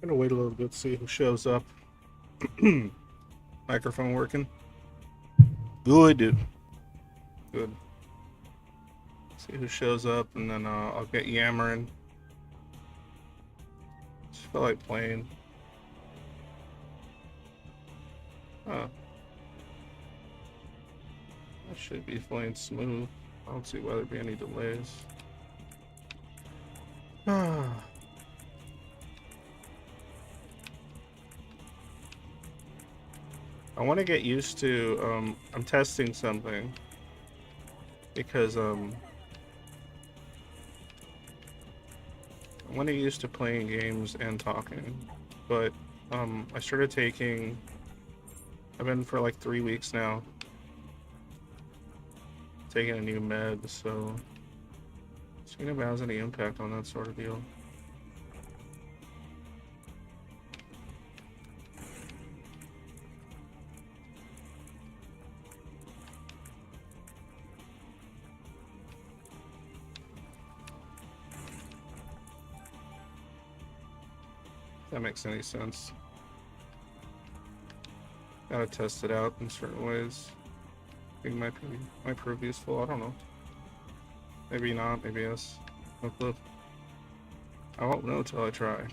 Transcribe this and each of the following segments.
Gonna wait a little bit, see who shows up. Microphone working. Good. Good. See who shows up, and then I'll get yammering. Just feel like playing. Huh. That should be flying smooth. I don't see why there'd be any delays. Ah. I want to get used to, I'm testing something because, I want to get used to playing games and talking, but, I started taking, I've been for like 3 weeks now, taking a new med, so seeing if it has any impact on that sort of deal. If that makes any sense. Gotta test it out in certain ways. I think might prove useful. I don't know. Maybe not. Maybe yes. No clue. I won't know till I try.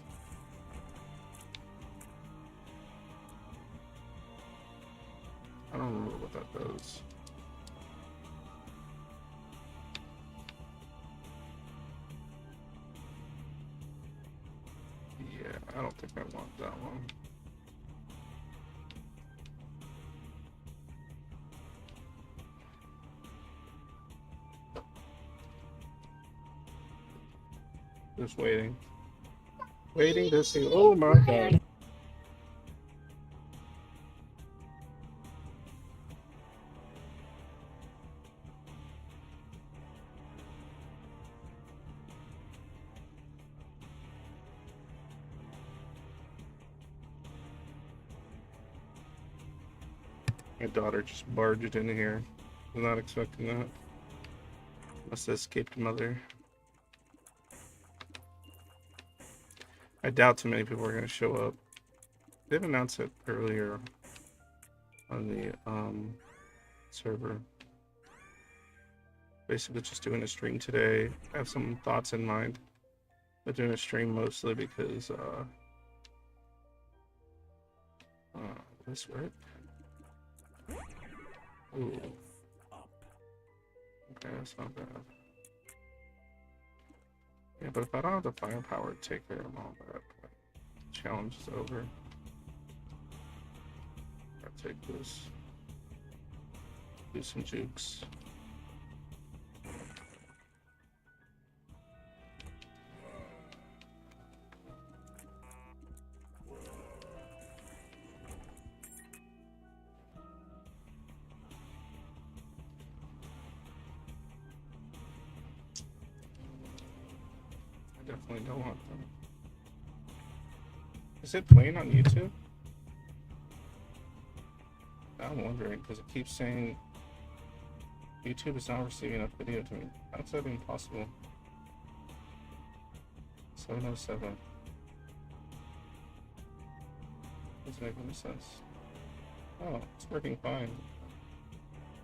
I don't remember what that does. Yeah, I don't think I want that one. Just waiting. Waiting to see. Oh my god. My daughter just barged in here. Was not expecting that. Must have escaped mother. I doubt too many people are going to show up. They've announced it earlier on the server. Basically just doing a stream today. I have some thoughts in mind. But doing a stream mostly because this work? Ooh. Okay, that's not bad. Yeah, but if I don't have the firepower to take care of all that, challenge is over. I'll take this. Do some jukes. I definitely don't want them. Is it playing on YouTube? I'm wondering because it keeps saying YouTube is not receiving enough video to me. How's that even possible? 707. Doesn't make any sense. Oh, it's working fine.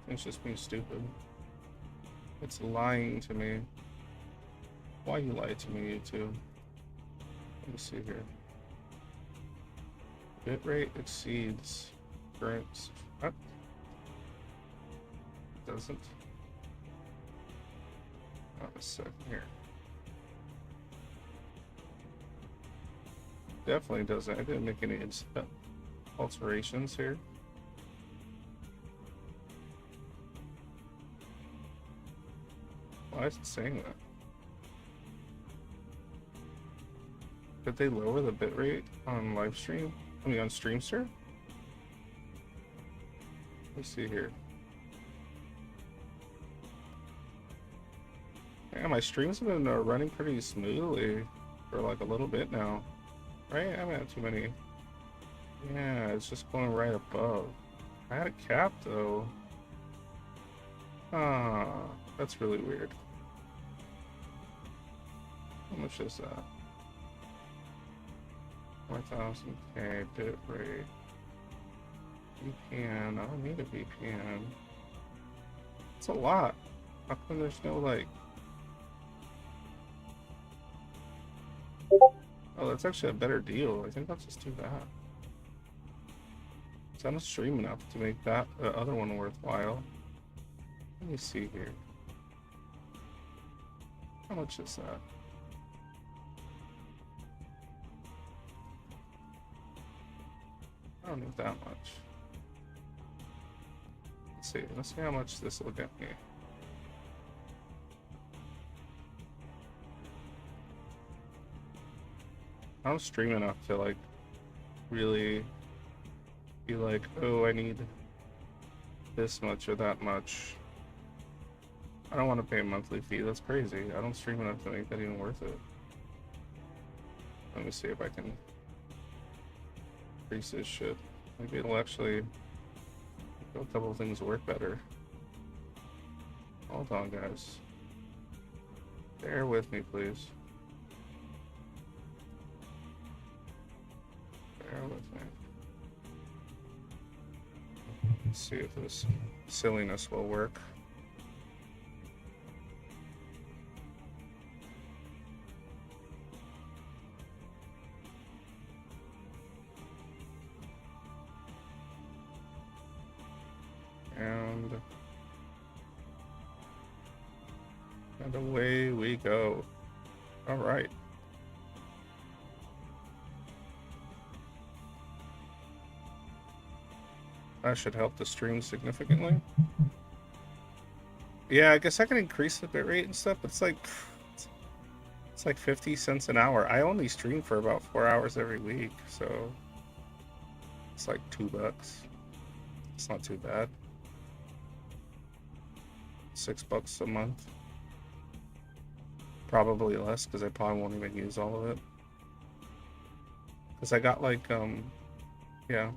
It's just being stupid. It's lying to me. Why you lie to me, YouTube? Let me see here. Bitrate exceeds current. What? Doesn't. A second here. Definitely doesn't. I didn't make any alterations here. Why is it saying that? Did they lower the bitrate on live stream? I mean on Streamster? Let's see here. Yeah, my streams have been running pretty smoothly for like a little bit now. Right? I haven't had too many. Yeah, it's just going right above. I had a cap though. Ah, that's really weird. How much is that? 4000K bit rate. VPN. I don't need a VPN. It's a lot. How come there's no like... Oh, that's actually a better deal. I think I'll just do that. So I don't stream enough to make that the other one worthwhile. Let me see here. How much is that? I don't need that much. Let's see how much this will get me. I don't stream enough to like really be like, oh, I need this much or that much. I don't want to pay a monthly fee. That's crazy. I don't stream enough to make that even worth it. Let me see if I can increase this shit. Maybe it'll actually make a couple of things work better. Hold on, guys. Bear with me, please. Bear with me. Let's see if this silliness will work. And away we go. All right. That should help the stream significantly. Yeah, I guess I can increase the bitrate and stuff, but it's like 50 cents an hour. I only stream for about 4 hours every week, so it's like $2. It's not too bad. $6 a month. Probably less, because I probably won't even use all of it. Because I got like, yeah.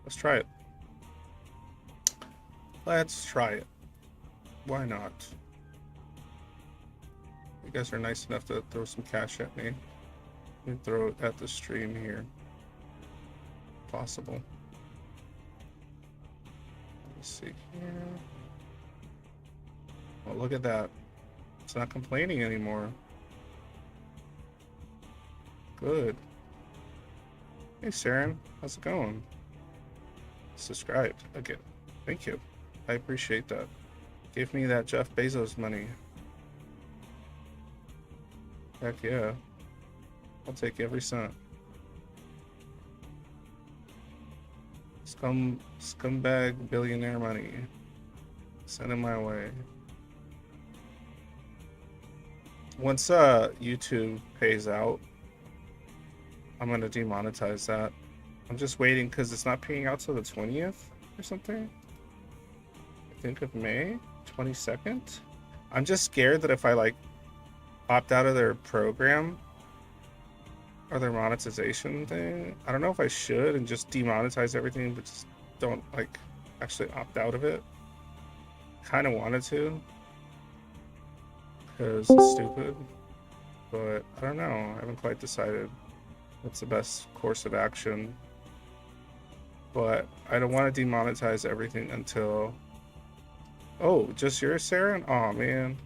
Let's try it. Let's try it. Why not? You guys are nice enough to throw some cash at me. Let me throw it at the stream here. Possible. Let's see here. Oh, look at that. It's not complaining anymore. Good. Hey, Saren. How's it going? Subscribed again. Thank you. I appreciate that. Give me that Jeff Bezos money. Heck yeah. I'll take every cent. Scumbag billionaire money. Send it my way. Once YouTube pays out, I'm gonna demonetize that. I'm just waiting because it's not paying out till the 20th or something. I think of May 22nd. I'm just scared that if I like opt out of their program or their monetization thing, I don't know if I should and just demonetize everything, but just don't like actually opt out of it. Kind of wanted to, because it's stupid, but I don't know. I haven't quite decided what's the best course of action. But I don't want to demonetize everything until... Oh, just yours, Sarah? Oh man,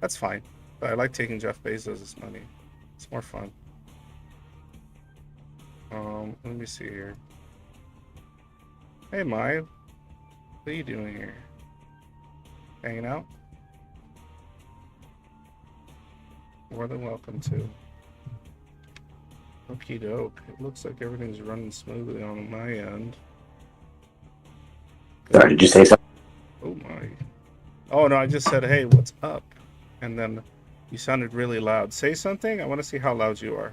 that's fine. But I like taking Jeff Bezos' money. It's more fun. Let me see here. Hey, Mai. What are you doing here? Hanging out? More than welcome to. Okie doke. It looks like everything's running smoothly on my end. Sorry, did you say something? Oh my. Oh no, I just said, hey, what's up? And then you sounded really loud. Say something? I want to see how loud you are.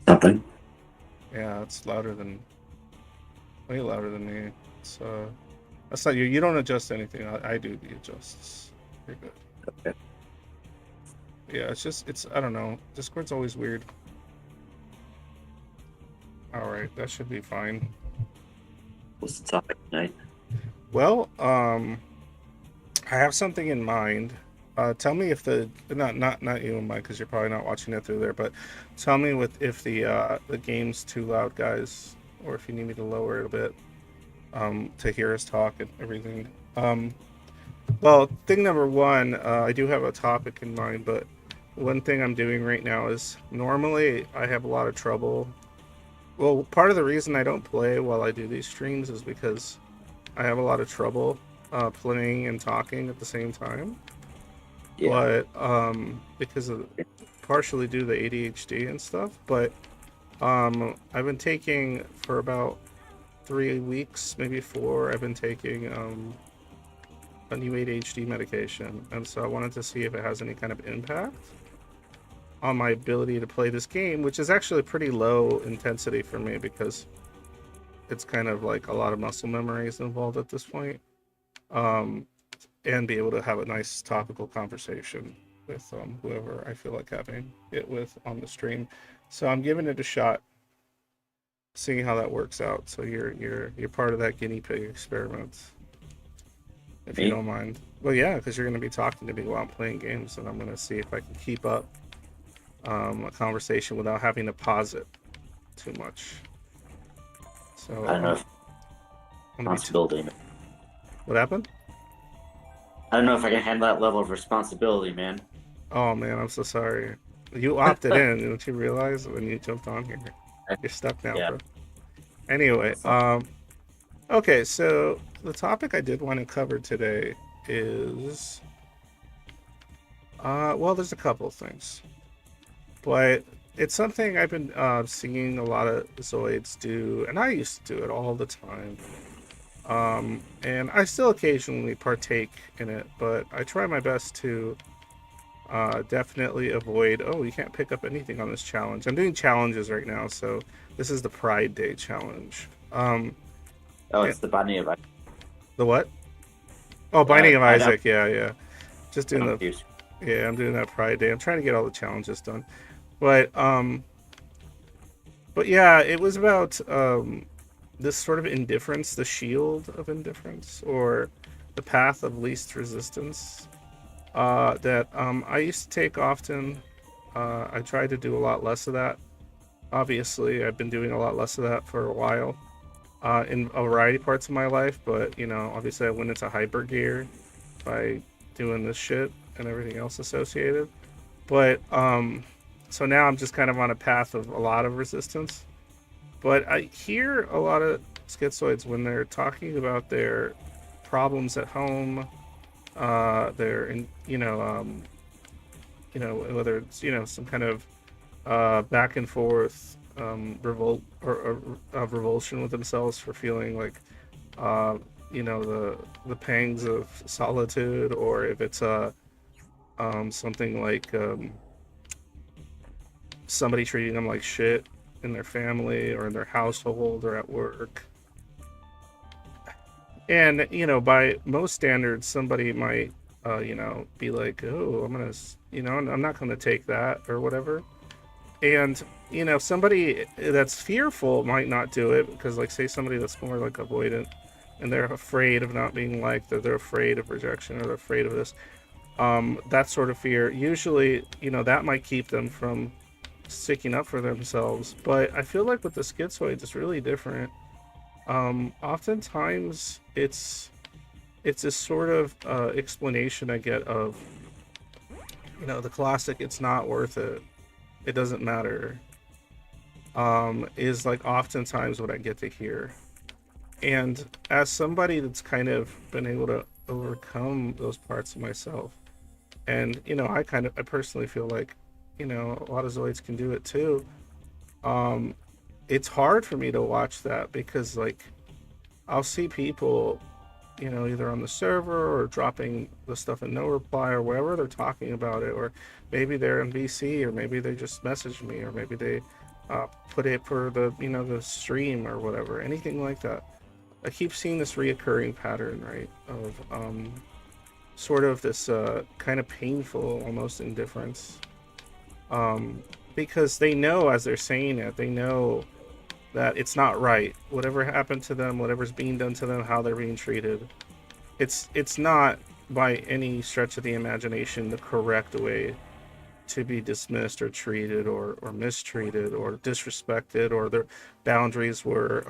Something. Yeah, it's louder than... way louder than me. It's, that's not you. You don't adjust anything. I do the adjusts. You're good. Okay. Yeah, it's just, I don't know. Discord's always weird. Alright, that should be fine. What's the topic tonight? Well, I have something in mind. Tell me if the not you and Mike, because you're probably not watching it through there, but tell me with if the game's too loud, guys, or if you need me to lower it a bit to hear us talk and everything. Well, thing number one, I do have a topic in mind, but one thing I'm doing right now is normally I have a lot of trouble. Well, part of the reason I don't play while I do these streams is because I have a lot of trouble playing and talking at the same time. Yeah. But because of partially due to the ADHD and stuff. But I've been taking for about 3 weeks, maybe 4. I've been taking a new ADHD medication, and so I wanted to see if it has any kind of impact on my ability to play this game, which is actually pretty low intensity for me because it's kind of like a lot of muscle memories involved at this point. And be able to have a nice topical conversation with whoever I feel like having it with on the stream. So I'm giving it a shot, seeing how that works out. So you're part of that guinea pig experiment, if you don't mind. Well, yeah, because you're going to be talking to me while I'm playing games, and I'm going to see if I can keep up a conversation without having to pause it too much. So I don't know if responsibility. What happened? I don't know if I can handle that level of responsibility, man. Oh man, I'm so sorry. You opted in, don't you realize when you jumped on here? You're stuck now, Yeah. bro. Anyway, okay, so the topic I did want to cover today is well, there's a couple of things. But it's something I've been seeing a lot of Zoids do, and I used to do it all the time. And I still occasionally partake in it, but I try my best to definitely avoid. Oh, you can't pick up anything on this challenge. I'm doing challenges right now, so this is the Pride Day challenge. Oh, it's the Binding of Isaac. The what? Oh, Binding of Isaac. Yeah. Just doing I'm doing that Pride Day. I'm trying to get all the challenges done, but yeah, it was about this sort of indifference, the shield of indifference, or the path of least resistance, that I used to take often. I tried to do a lot less of that. Obviously, I've been doing a lot less of that for a while in a variety of parts of my life, but, obviously I went into hyper gear by doing this shit and everything else associated. But, so now I'm just kind of on a path of a lot of resistance. But I hear a lot of schizoids when they're talking about their problems at home, whether it's some kind of back and forth revolt or revulsion with themselves for feeling like the pangs of solitude, or if it's something like somebody treating them like shit in their family or in their household or at work. And by most standards, somebody might be like, oh, I'm not gonna take that or whatever. And somebody that's fearful might not do it because, like, say somebody that's more like avoidant and they're afraid of not being liked, or they're afraid of rejection, or they're afraid of this, that sort of fear, usually that might keep them from sticking up for themselves. But I feel like with the schizoids, it's really different. Oftentimes it's this sort of explanation I get of the classic "it's not worth it, it doesn't matter," is like oftentimes what I get to hear. And as somebody that's kind of been able to overcome those parts of myself, and I personally feel like a lot of Zoids can do it too. It's hard for me to watch that because, like, I'll see people either on the server or dropping the stuff in no reply or wherever they're talking about it, or maybe they're in VC, or maybe they just message me, or maybe they put it for the the stream or whatever, anything like that. I keep seeing this reoccurring pattern, right, of sort of this kind of painful almost indifference, because they know, as they're saying it, they know that it's not right. Whatever happened to them, whatever's being done to them, how they're being treated, it's not by any stretch of the imagination the correct way to be dismissed or treated or mistreated or disrespected, or their boundaries were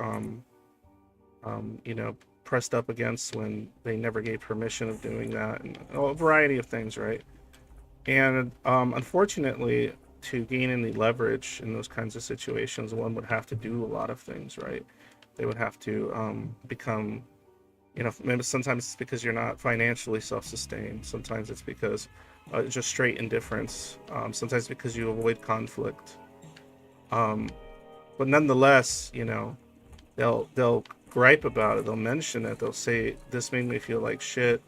you know, pressed up against when they never gave permission of doing that, and a variety of things, right? And unfortunately, to gain any leverage in those kinds of situations, one would have to do a lot of things, right? They would have to become, you know, maybe sometimes it's because you're not financially self-sustained. Sometimes it's because just straight indifference. Sometimes because you avoid conflict. Um, but nonetheless, you know, they'll gripe about it. They'll mention it. They'll say, "This made me feel like shit,"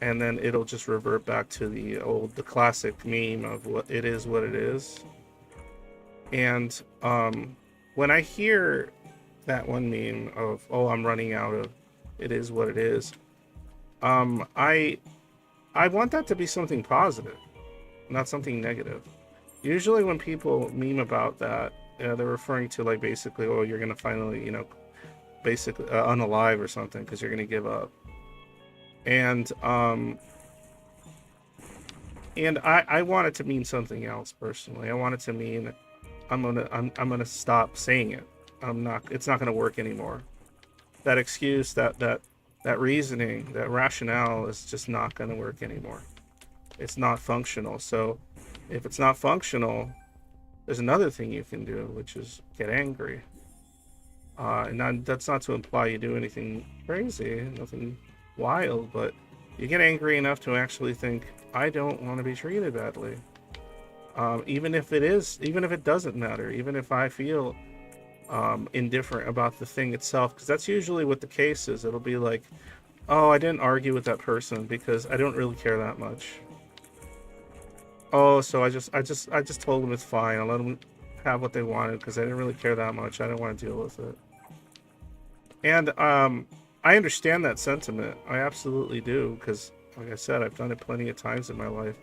and then it'll just revert back to the classic meme of what it is, what it is. And when I hear that one meme of, "Oh, I'm running out of it is what it is," um, I I want that to be something positive, not something negative. Usually, when people meme about that, they're referring to like basically, "Oh, you're gonna finally, you know, basically unalive or something because you're gonna give up." And I want it to mean something else personally. I want it to mean I'm gonna stop saying it. I'm not. It's not gonna work anymore. That excuse, that reasoning, that rationale is just not gonna work anymore. It's not functional. So if it's not functional, there's another thing you can do, which is get angry. That's not to imply you do anything crazy, nothing wild, but you get angry enough to actually think, I don't want to be treated badly. Even if it doesn't matter, even if I feel indifferent about the thing itself, because that's usually what the case is. It'll be like, oh, I didn't argue with that person because I don't really care that much. Oh, so I just told them it's fine. I let them have what they wanted because I didn't really care that much. I didn't want to deal with it. And I understand that sentiment. I absolutely do, because, like I said, I've done it plenty of times in my life.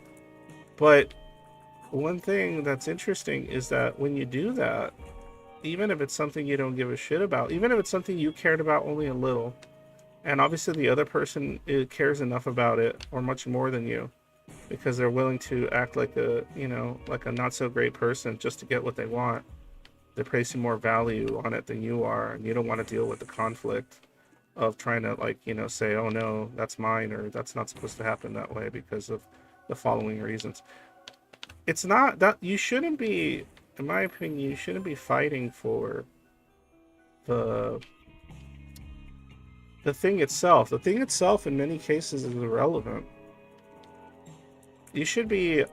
But one thing that's interesting is that when you do that, even if it's something you don't give a shit about, even if it's something you cared about only a little, and obviously the other person cares enough about it, or much more than you, because they're willing to act like a, you know, like a not so great person just to get what they want. They're placing more value on it than you are, and you don't want to deal with the conflict of trying to, like, you know, say, oh no, that's mine, or that's not supposed to happen that way because of the following reasons. It's not that you shouldn't be, in my opinion, you shouldn't be fighting for the the thing itself. The thing itself in many cases is irrelevant. You should be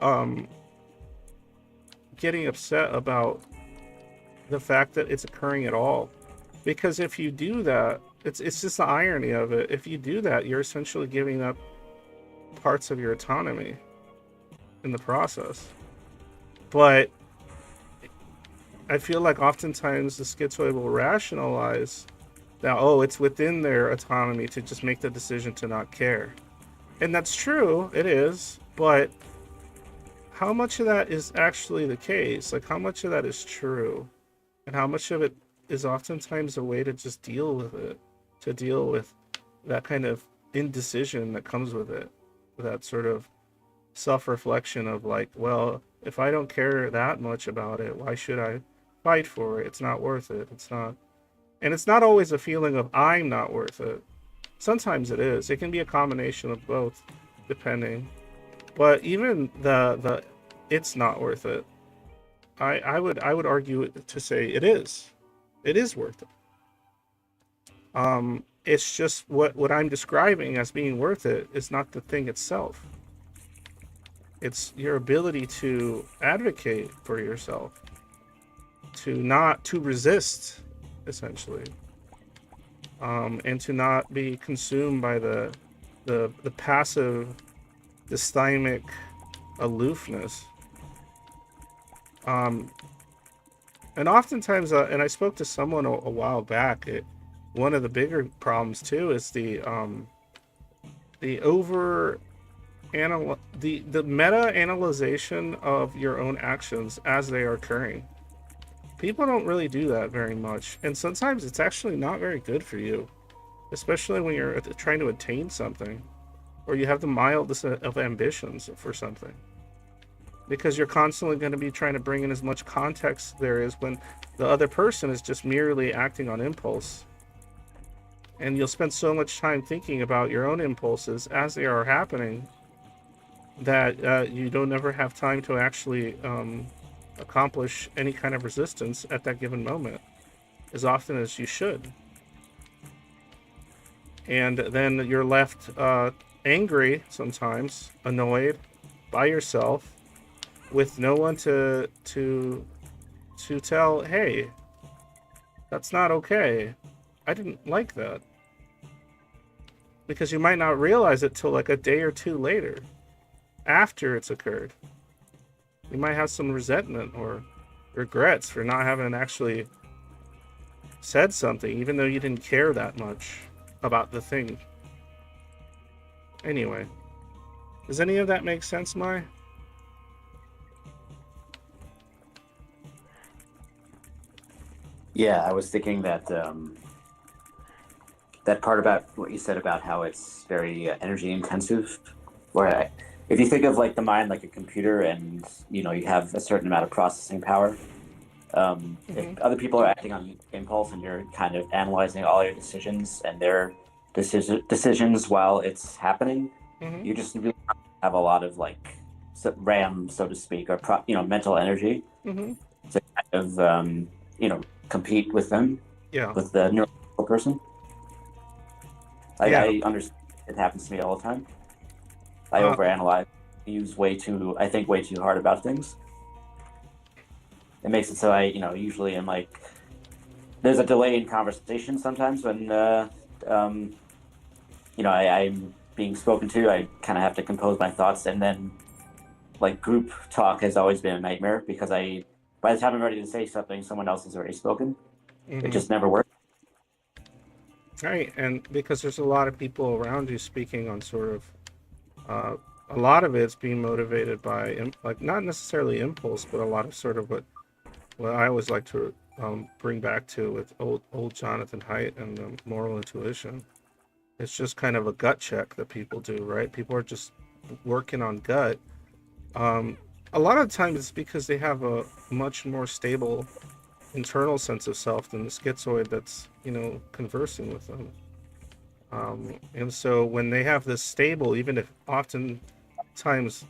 getting upset about the fact that it's occurring at all. Because if you do that, it's just the irony of it. If you do that, you're essentially giving up parts of your autonomy in the process. But I feel like oftentimes the schizoid will rationalize that, oh, it's within their autonomy to just make the decision to not care. And that's true, it is, but how much of that is actually the case? Like, how much of that is true? And how much of it is oftentimes a way to just deal with it, to deal with that kind of indecision that comes with it, that sort of self-reflection of like, well, if I don't care that much about it, why should I fight for it? It's not worth it. It's not. And it's not always a feeling of I'm not worth it. Sometimes it is. It can be a combination of both, depending. But even the it's not worth it. I would argue to say it is. It is worth it. It's just what I'm describing as being worth it is not the thing itself. It's your ability to advocate for yourself, to resist, essentially, and to not be consumed by the passive, dysthymic aloofness. And oftentimes, and I spoke to someone a while back. One of the bigger problems too is the over the meta analyzation of your own actions as they are occurring. People don't really do that very much, and sometimes it's actually not very good for you, especially when you're trying to attain something. or you have the mildest of ambitions for something, because you're constantly going to be trying to bring in as much context there is when the other person is just merely acting on impulse. And you'll spend so much time thinking about your own impulses as they are happening that you don't ever have time to actually accomplish any kind of resistance at that given moment as often as you should. And then you're left angry sometimes, annoyed by yourself, with no one to tell, hey, that's not okay. I didn't like that. Because you might not realize it till like a day or two later, after it's occurred. You might have some resentment or regrets for not having actually said something, even though you didn't care that much about the thing. Anyway, does any of that make sense, Mai? Yeah, I was thinking that that part about what you said about how it's very energy intensive, if you think of like the mind like a computer, and you have a certain amount of processing power. If Mm-hmm. other people are acting on impulse and you're kind of analyzing all your decisions and their decisions while it's happening, Mm-hmm. you just really have a lot of like RAM, so to speak, or mental energy Mm-hmm. to kind of compete with them, Yeah. with the neurotypical person. Yeah. I understand it happens to me all the time. I Uh, overanalyze, I think way too hard about things. It makes it so I, usually am like, there's a delay in conversation sometimes when, I'm being spoken to. I kind of have to compose my thoughts, and then like group talk has always been a nightmare because by the time I'm ready to say something, someone else has already spoken. It mm-hmm. just never works. Right, and because there's a lot of people around you speaking on sort of, uh, a lot of it's being motivated by, like, not necessarily impulse, but a lot of sort of what I always like to bring back to with old Jonathan Haidt and moral intuition. It's just kind of a gut check that people do, right? People are just working on gut. Um, a lot of times it's because they have a much more stable internal sense of self than the schizoid that's, conversing with them. And so when they have this stable, even if oftentimes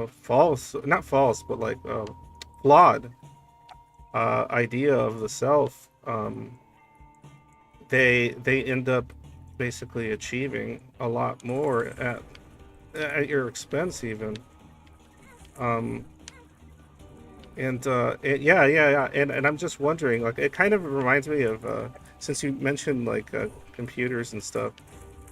false, not false, but like flawed idea of the self, they end up basically achieving a lot more at your expense, even. Um, yeah, and I'm just wondering, like, it kind of reminds me of since you mentioned like computers and stuff.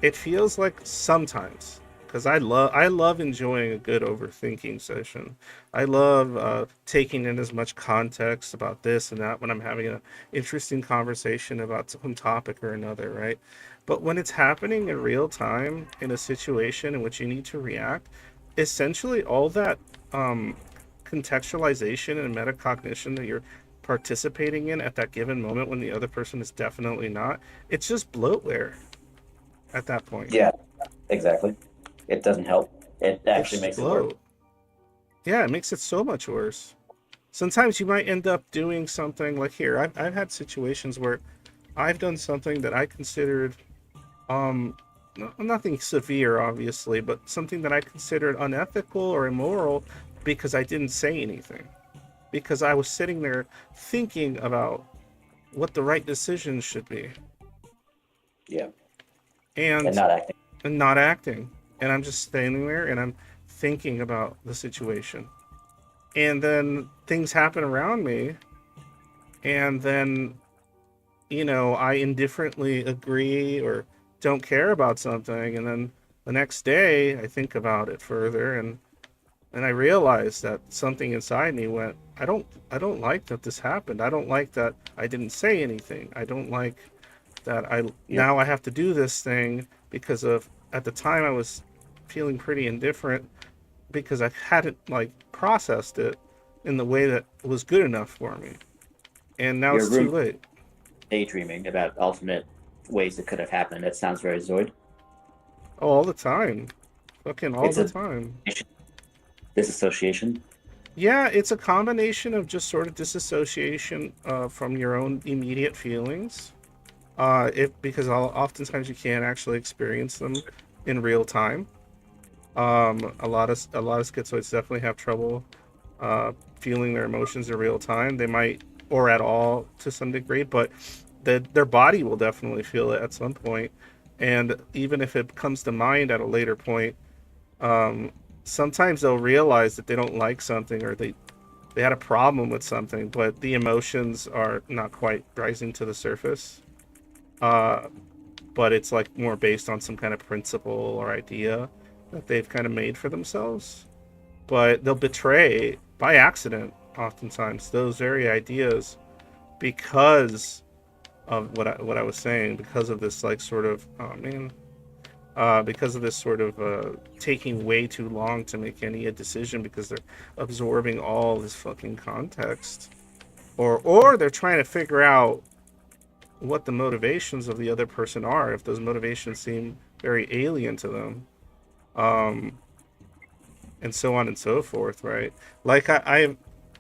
It feels like sometimes, because I love enjoying a good overthinking session. I love taking in as much context about this and that when I'm having an interesting conversation about some topic or another, right? But when it's happening in real time in a situation in which you need to react, essentially all that um, contextualization and metacognition that you're participating in at that given moment when the other person is definitely not, it's just bloatware at that point. Yeah, exactly. It doesn't help. It It's actually just makes it worse. bloat. Yeah, it makes it so much worse. Sometimes you might end up doing something like here. I've had situations where I've done something that I considered um nothing severe obviously, but something that I considered unethical or immoral because I didn't say anything. Because I was sitting there thinking about what the right decision should be Yeah, and and not acting. and not acting. And I'm just standing there and I'm thinking about the situation. And then things happen around me, and then I indifferently agree or don't care about something, and then the next day I think about it further, and I realize that something inside me went, I don't like that this happened. I don't like that I didn't say anything. I don't like that I Yeah, now I have to do this thing because of, at the time I was feeling pretty indifferent because I hadn't like processed it in the way that was good enough for me. And now your it's too room late. daydreaming about alternate ways it could have happened. It sounds very Zoid. Oh, all the time. fucking all It's the a time. disassociation. Yeah, it's a combination of just sort of disassociation from your own immediate feelings. Because oftentimes you can't actually experience them in real time. A lot of schizoids definitely have trouble uh, feeling their emotions in real time. They might, or at all, to some degree, but their body will definitely feel it at some point. And even if it comes to mind at a later point, um, sometimes they'll realize that they don't like something or they had a problem with something, but the emotions are not quite rising to the surface. Uh, but it's like more based on some kind of principle or idea that they've kind of made for themselves. But they'll betray by accident, oftentimes, those very ideas because of what I was saying, because of this like sort of because of this sort of taking way too long to make any a decision because they're absorbing all this fucking context, or they're trying to figure out what the motivations of the other person are if those motivations seem very alien to them, um, and so on and so forth, right? Like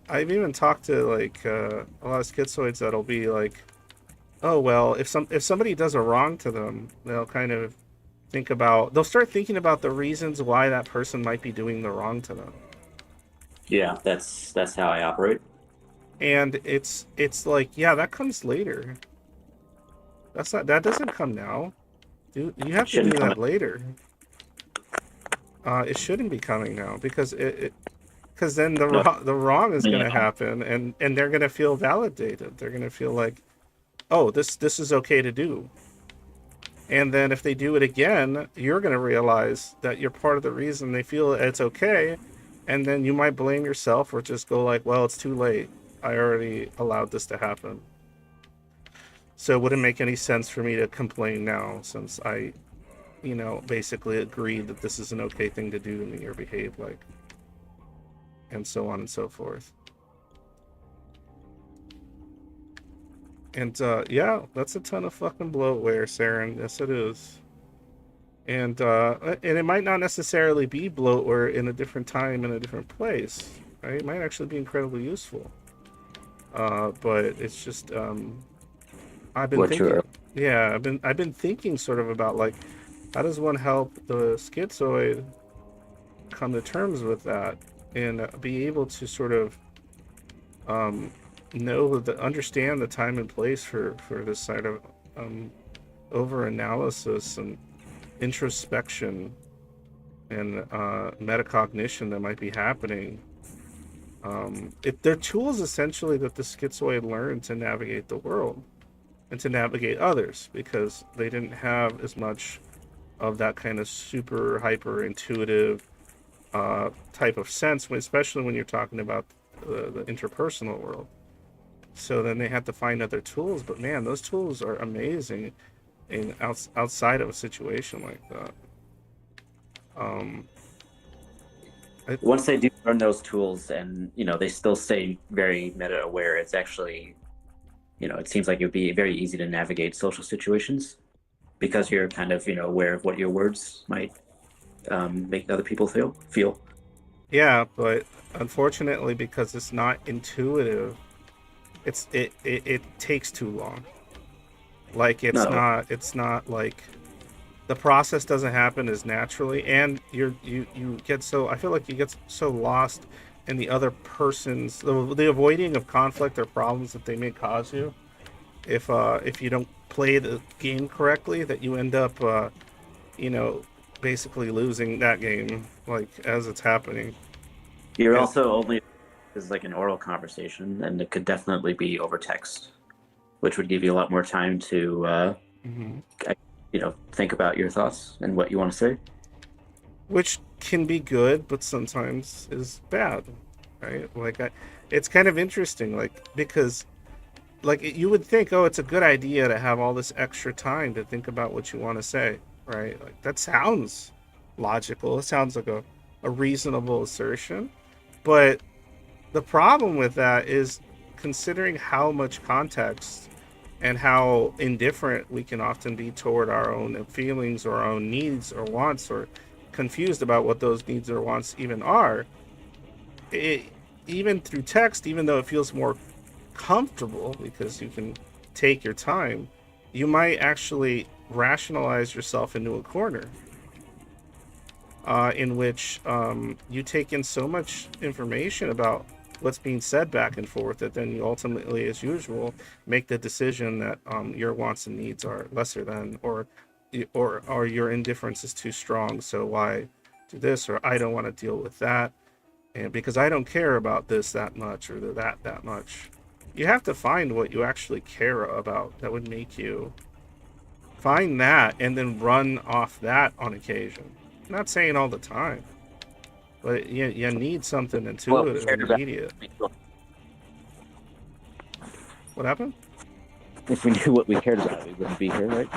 I've even talked to like a lot of schizoids that'll be like, oh well, if somebody does a wrong to them, they'll start thinking about the reasons why that person might be doing the wrong to them. Yeah, that's how I operate. And it's like, yeah, that comes later. That doesn't come now. Dude, you have to Shouldn't do come. that later. It shouldn't be coming now because because then No, the wrong is going yeah, to happen, and they're going to feel validated. They're going to feel like, oh, this is okay to do. And then if they do it again, you're going to realize that you're part of the reason they feel it's okay, and then you might blame yourself or just go like, well, it's too late. I already allowed this to happen. So it wouldn't make any sense for me to complain now since I, basically agreed that this is an okay thing to do to me or behave like, and so on and so forth. And yeah, that's a ton of fucking bloatware, Saren. Yes, it is. And it might not necessarily be bloatware in a different time in a different place, right? It might actually be incredibly useful. But it's just I've been what thinking, you're. yeah, I've been thinking sort of about like how does one help the schizoid come to terms with that and be able to sort of um, understand the time and place for this side of um, over analysis and introspection and metacognition that might be happening. They're tools essentially that the schizoid learned to navigate the world and to navigate others because they didn't have as much of that kind of super hyper intuitive type of sense, especially when you're talking about the interpersonal world. So then they have to find other tools, but man, those tools are amazing outside of a situation like that. Um, I, Once they do learn those tools, and they still stay very meta aware, it's actually, it seems like it would be very easy to navigate social situations because you're kind of aware of what your words might make other people feel. yeah, but unfortunately, because it's not intuitive, it takes too long. Like No, it's not like the process doesn't happen as naturally, and you get so I feel like you get so lost in the other person's the avoiding of conflict or problems that they may cause you if you don't play the game correctly, that you end up you know basically losing that game like as it's happening. you're And also only is like an oral conversation, and it could definitely be over text, which would give you a lot more time to mhm. think about your thoughts and what you want to say. Which can be good, but sometimes is bad, right? It's kind of interesting, like because you would think, oh, it's a good idea to have all this extra time to think about what you want to say, right? Like that sounds logical. It sounds like a reasonable assertion, but the problem with that is considering how much context and how indifferent we can often be toward our own feelings or our own needs or wants or confused about what those needs or wants even are, even through text, even though it feels more comfortable because you can take your time, you might actually rationalize yourself into a corner in which you take in so much information about what's being said back and forth that then you ultimately, as usual, make the decision that your wants and needs are lesser than, or your indifference is too strong, so why do this, or I don't want to deal with that, and because I don't care about this that much or that much. You have to find what you actually care about that would make you find that and then run off that on occasion. I'm not saying all the time, but you need something intuitive and immediate. What happened? If we knew what we cared about, we wouldn't be here, right?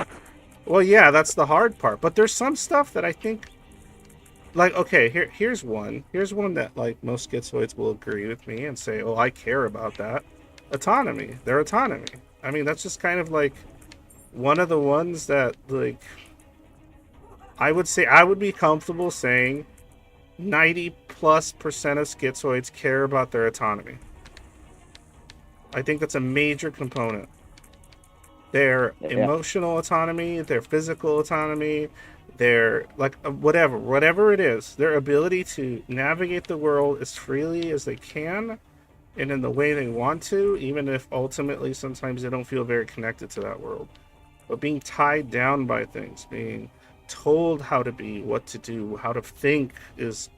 Well, yeah, that's the hard part. But there's some stuff that I think, like, okay, here's one. Here's one that, like, most schizoids will agree with me and say, oh, I care about that. Autonomy. Their autonomy. I mean, that's just kind of, like, one of the ones that, like, I would say, I would be comfortable saying 90+% of schizoids care about their autonomy. I think that's a major component. Their emotional autonomy, their physical autonomy, their, like, whatever it is, their ability to navigate the world as freely as they can and in the way they want to, even if ultimately sometimes they don't feel very connected to that world. But being tied down by things, being told how to be, what to do, how to think is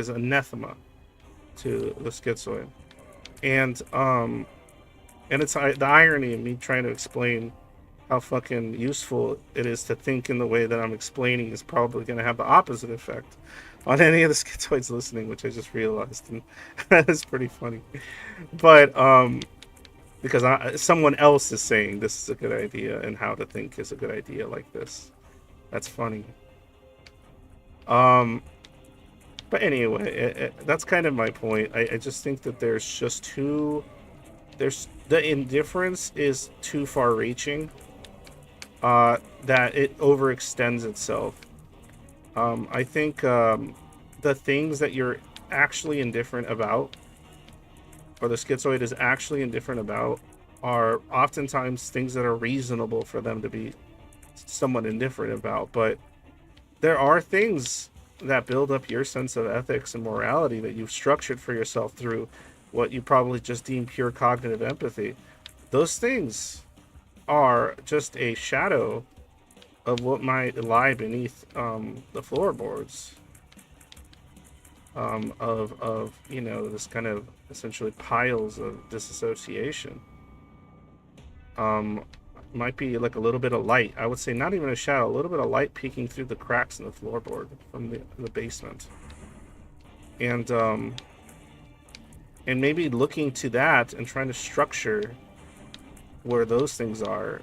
anathema to the schizoid. And it's the irony of me trying to explain how fucking useful it is to think in the way that I'm explaining is probably going to have the opposite effect on any of the schizoids listening, which I just realized, and that is pretty funny. But because someone else is saying this is a good idea and how to think is a good idea like this. That's funny. But anyway, that's kind of my point. I just think that the indifference is too far-reaching, that it overextends itself. I think the things that you're actually indifferent about, or the schizoid is actually indifferent about, are oftentimes things that are reasonable for them to be somewhat indifferent about. But there are things that build up your sense of ethics and morality that you've structured for yourself through what you probably just deem pure cognitive empathy. Those things are just a shadow of what might lie beneath the floorboards of this kind of essentially piles of disassociation. Might be like a little bit of light. I would say not even a shadow, a little bit of light peeking through the cracks in the floorboard from the basement. And maybe looking to that and trying to structure where those things are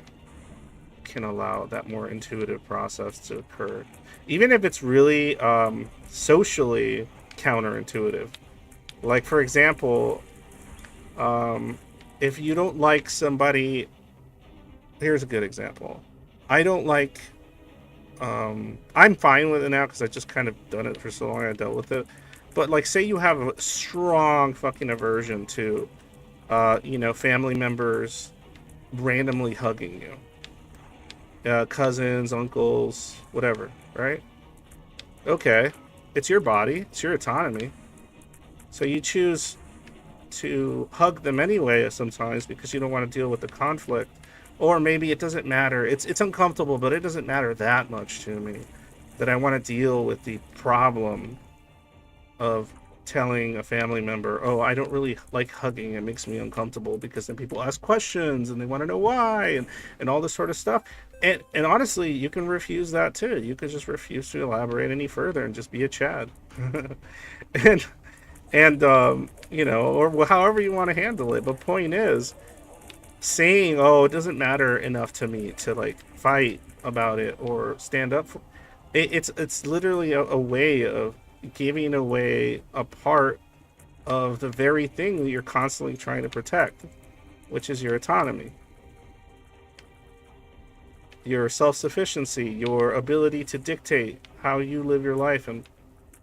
can allow that more intuitive process to occur. Even if it's really socially counterintuitive. Like, for example, if you don't like somebody... Here's a good example. I don't like... I'm fine with it now because I've just kind of done it for so long I dealt with it. But, like, say you have a strong fucking aversion to, family members randomly hugging you. Cousins, uncles, whatever, right? Okay. It's your body. It's your autonomy. So you choose to hug them anyway sometimes because you don't want to deal with the conflict. Or maybe it doesn't matter. It's uncomfortable, but it doesn't matter that much to me that I want to deal with the problem of telling a family member, oh, I don't really like hugging, it makes me uncomfortable, because then people ask questions and they want to know why and all this sort of stuff. And honestly, you can refuse that too. You could just refuse to elaborate any further and just be a Chad. Or however you want to handle it. But point is, saying, oh, it doesn't matter enough to me to like fight about it or stand up for it's literally a way of giving away a part of the very thing that you're constantly trying to protect, which is your autonomy, your self-sufficiency, your ability to dictate how you live your life and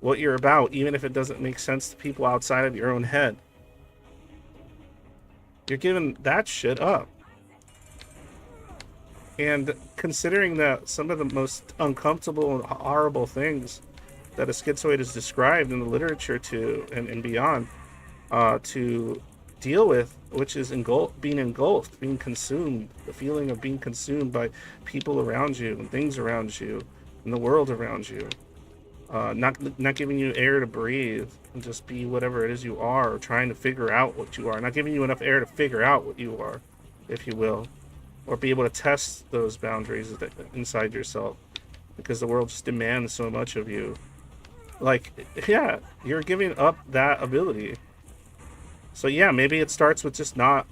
what you're about, even if it doesn't make sense to people outside of your own head. You're giving that shit up. And considering that some of the most uncomfortable and horrible things that a schizoid is described in the literature to and beyond to deal with, which is being engulfed, being consumed, the feeling of being consumed by people around you and things around you and the world around you, not giving you air to breathe and just be whatever it is you are, or trying to figure out what you are, not giving you enough air to figure out what you are, if you will, or be able to test those boundaries inside yourself, because the world just demands so much of you. Like, yeah, you're giving up that ability. So yeah, maybe it starts with just not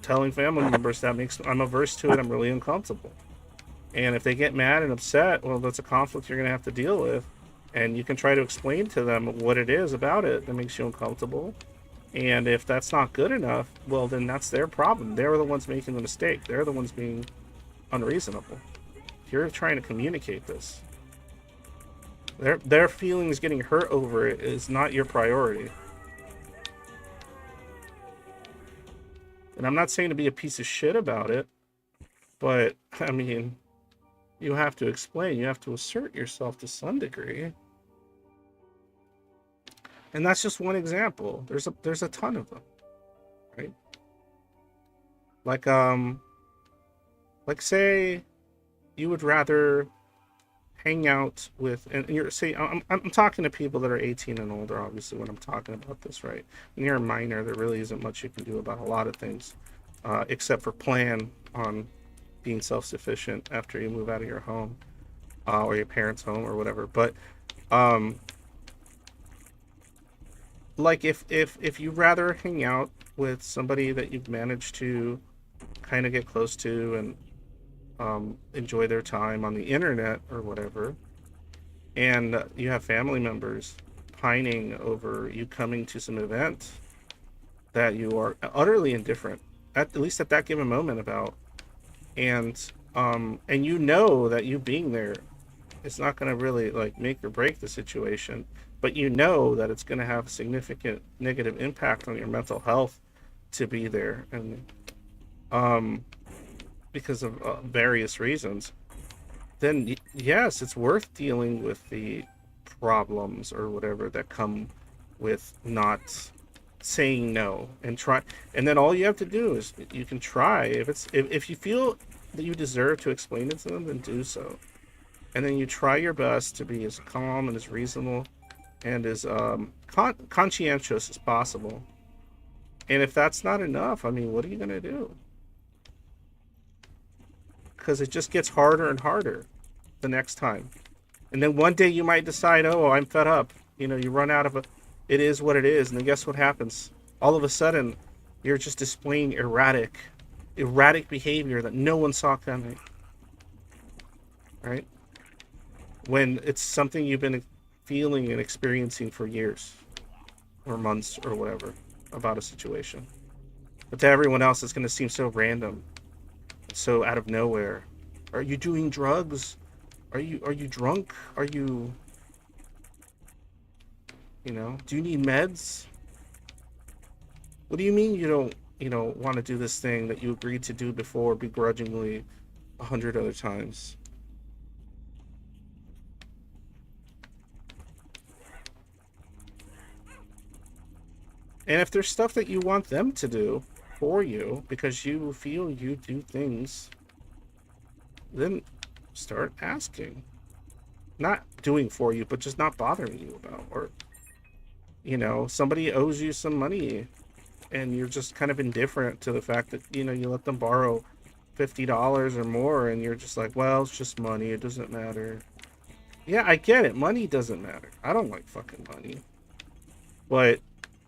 telling family members I'm averse to it, I'm really uncomfortable. And if they get mad and upset, well, that's a conflict you're going to have to deal with. And you can try to explain to them what it is about it that makes you uncomfortable. And if that's not good enough, well, then that's their problem. They're the ones making the mistake. They're the ones being unreasonable. You're trying to communicate this. Their feelings getting hurt over it is not your priority. And I'm not saying to be a piece of shit about it, but, I mean, you have to explain. You have to assert yourself to some degree. And that's just one example. There's a ton of them, right? Like say you would rather hang out with, and you're say I'm talking to people that are 18 and older, obviously, when I'm talking about this, right? When you're a minor, there really isn't much you can do about a lot of things, except for plan on being self-sufficient after you move out of your home, or your parents' home or whatever. But like if you'd rather hang out with somebody that you've managed to kind of get close to and enjoy their time on the internet or whatever, and you have family members pining over you coming to some event that you are utterly indifferent, at least at that given moment, about, and you know that you being there, it's not going to really like make or break the situation, but you know that it's going to have a significant negative impact on your mental health to be there, and because of various reasons, then yes, it's worth dealing with the problems or whatever that come with not saying no, and try. And then all you have to do is you can try, if you feel that you deserve to explain it to them, then do so. And then you try your best to be as calm and as reasonable and as conscientious as possible. And if that's not enough, I mean, what are you going to do? Because it just gets harder and harder the next time. And then one day you might decide, oh, I'm fed up. You know, you run out of it is what it is. And then guess what happens? All of a sudden, you're just displaying erratic behavior that no one saw coming. Right? When it's something you've been feeling and experiencing for years or months or whatever about a situation. But to everyone else, it's going to seem so random, so out of nowhere. Are you doing drugs? Are you drunk? Are you, do you need meds? What do you mean you don't, want to do this thing that you agreed to do before begrudgingly 100 other times? And if there's stuff that you want them to do for you because you feel you do things, then start asking. Not doing for you, but just not bothering you about. Or, somebody owes you some money and you're just kind of indifferent to the fact that, you let them borrow $50 or more, and you're just like, well, it's just money. It doesn't matter. Yeah, I get it. Money doesn't matter. I don't like fucking money. But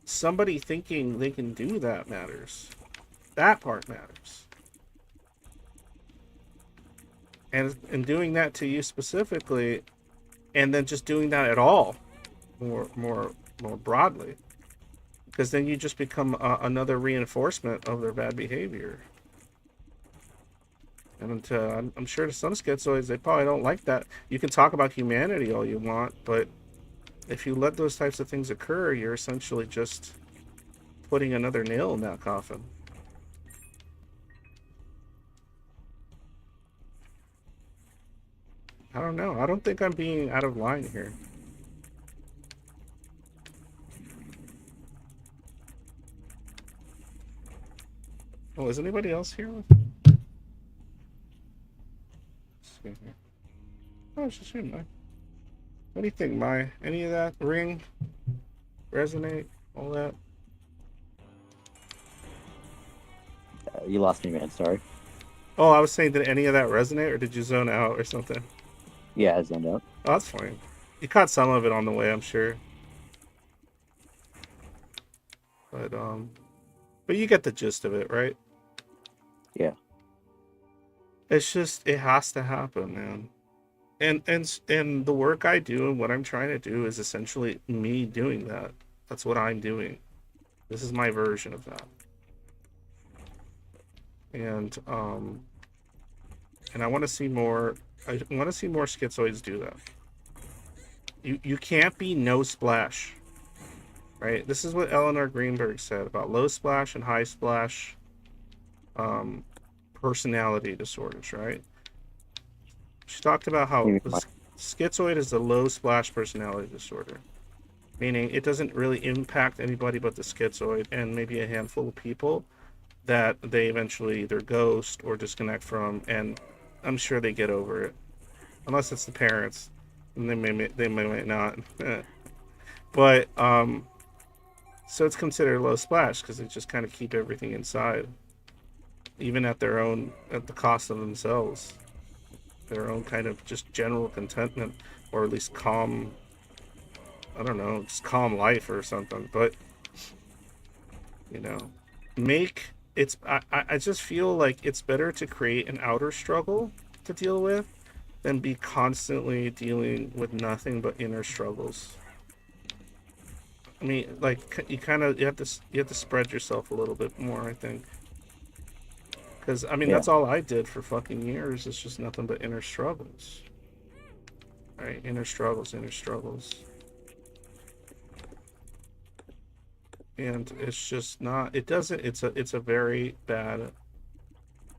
somebody thinking they can do that matters. That part matters. And doing that to you specifically, and then just doing that at all, more broadly, because then you just become another reinforcement of their bad behavior. And I'm sure to some schizoids, they probably don't like that. You can talk about humanity all you want, but if you let those types of things occur, you're essentially just putting another nail in that coffin. I don't know. I don't think I'm being out of line here. Oh, is anybody else here? Let's see here. Oh, it's just you, Mai. What do you think, Mai? Any of that ring? Resonate? All that? You lost me, man. Sorry. Oh, I was saying, did any of that resonate, or did you zone out or something? Yeah, I zoned out. Oh, that's fine. You caught some of it on the way, I'm sure. But you get the gist of it, right? Yeah. It's just, it has to happen, man. And the work I do and what I'm trying to do is essentially me doing that. That's what I'm doing. This is my version of that. And I want to see more. I want to see more schizoids do that. You can't be no splash, right? This is what Eleanor Greenberg said about low splash and high splash personality disorders, right? She talked about how schizoid is a low splash personality disorder, meaning it doesn't really impact anybody but the schizoid and maybe a handful of people that they eventually either ghost or disconnect from, and I'm sure they get over it, unless it's the parents, and they may not. But so it's considered low splash because they just kind of keep everything inside, even at the cost of themselves, their own kind of just general contentment, or at least calm. I don't know, just calm life or something. But I just feel like it's better to create an outer struggle to deal with than be constantly dealing with nothing but inner struggles. I mean, like, you have to spread yourself a little bit more, I think. Because I mean, that's all I did for fucking years. It's just nothing but inner struggles. Right? Inner struggles. And it's just not. It doesn't. It's a very bad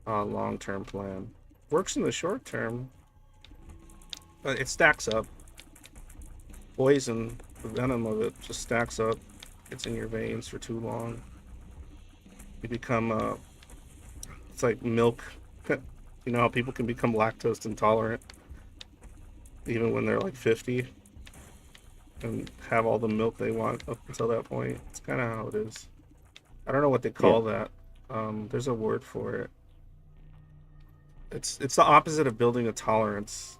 long-term plan. Works in the short term, but it stacks up. Poison, the venom of it just stacks up. It's in your veins for too long. You become it's like milk. You know how people can become lactose intolerant even when they're like 50 and have all the milk they want up until that point. It's kind of how it is. I don't know what they call that. There's a word for it. It's the opposite of building a tolerance.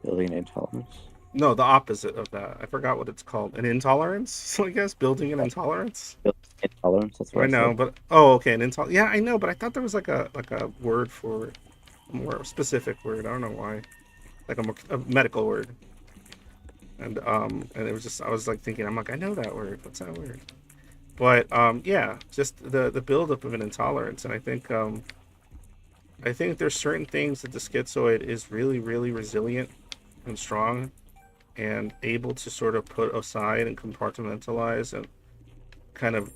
Building intolerance? No, the opposite of that. I forgot what it's called. An intolerance, I guess. Building an intolerance. Intolerance. That's what I know, but okay, an intolerance. Yeah, I know, but I thought there was like a word for it, a more specific word. I don't know why, like a medical word. And it was just, I was like thinking, I'm like, I know that word. What's that word? But yeah, just the buildup of an intolerance, and I think there's certain things that the schizoid is really, really resilient and strong and able to sort of put aside and compartmentalize and kind of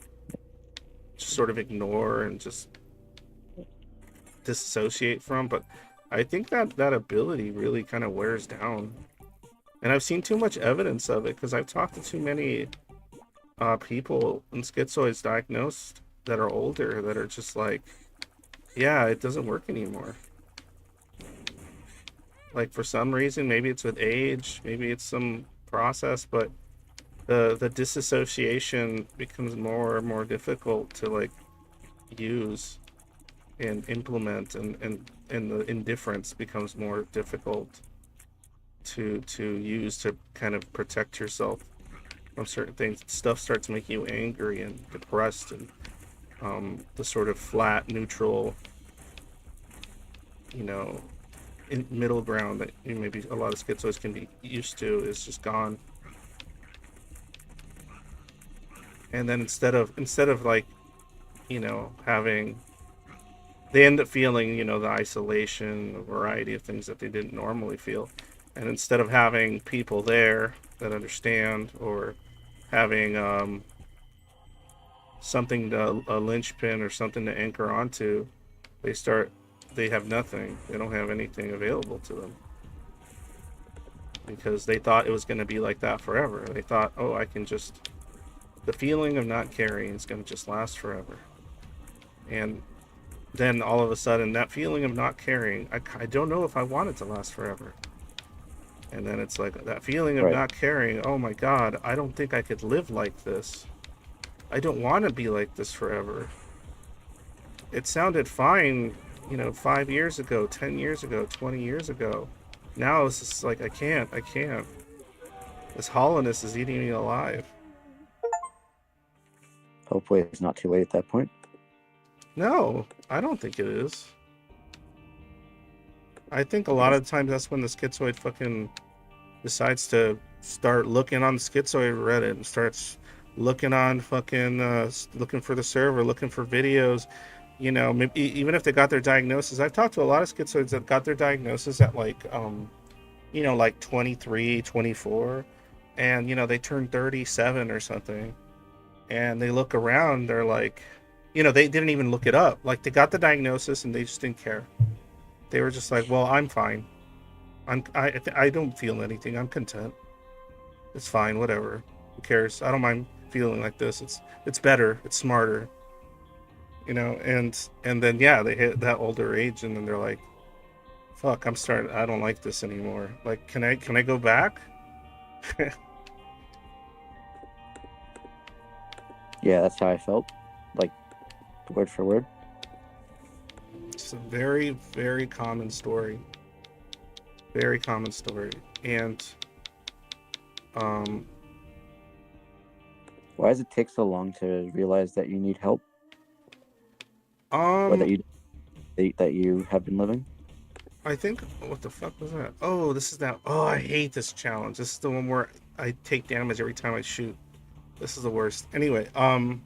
just sort of ignore and just disassociate from. But I think that ability really kind of wears down. And I've seen too much evidence of it because I've talked to too many people in schizoids diagnosed that are older that are just like, yeah, it doesn't work anymore. Like, for some reason, maybe it's with age, maybe it's some process, but the disassociation becomes more and more difficult to like use and implement, and the indifference becomes more difficult to use to kind of protect yourself from certain things. Stuff starts making you angry and depressed, and the sort of flat, neutral, in middle ground that maybe a lot of schizoids can be used to is just gone. And then instead of like, having they end up feeling, the isolation, a variety of things that they didn't normally feel. And instead of having people there that understand, or having something to, a linchpin or something to anchor onto, they start, they have nothing. They don't have anything available to them because they thought it was going to be like that forever. They thought, oh, I can just, the feeling of not caring is going to just last forever. And then all of a sudden, that feeling of not caring, I don't know if I want it to last forever. And then it's like that feeling of Right. not caring, oh my God, I don't think I could live like this. I don't want to be like this forever. It sounded fine, 5 years ago, 10 years ago, 20 years ago. Now it's just like, I can't. This hollowness is eating me alive. Hopefully, it's not too late at that point. No, I don't think it is. I think a lot of times that's when the schizoid fucking decides to start looking on the schizoid Reddit and starts looking on fucking, looking for the server, looking for videos. Maybe even if they got their diagnosis. I've talked to a lot of schizoids that got their diagnosis at like, like 23, 24. And, they turned 37 or something. And they look around, they're like, they didn't even look it up. Like, they got the diagnosis and they just didn't care. They were just like, well, I'm fine. I don't feel anything. I'm content. It's fine, whatever. Who cares? I don't mind feeling like this. It's better. It's smarter. And then they hit that older age and then they're like, fuck, I don't like this anymore. Like, can I go back? Yeah, that's how I felt. Like, word for word. It's a very, very common story. Very common story. And why does it take so long to realize that you need help? Or that you have been living? I think, what the fuck was that? Oh, this is that. Oh, I hate this challenge. This is the one where I take damage every time I shoot. This is the worst. Anyway,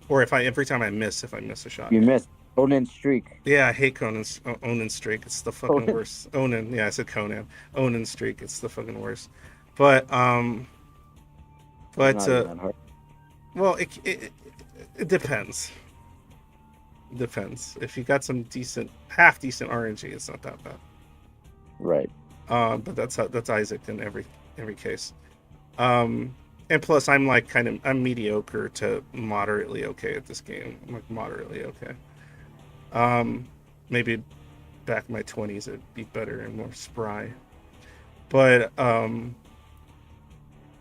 or every time I miss a shot. You missed Conan streak. Yeah, I hate Onan streak. It's the fucking worst. Onan. Yeah, I said Conan. Onan streak. It's the fucking worst. But well, it depends. It depends. If you got some half decent RNG, it's not that bad. Right. But that's Isaac in every case. And plus, I'm like I'm mediocre to moderately okay at this game. I'm like moderately okay. Maybe back in my 20s it'd be better and more spry. But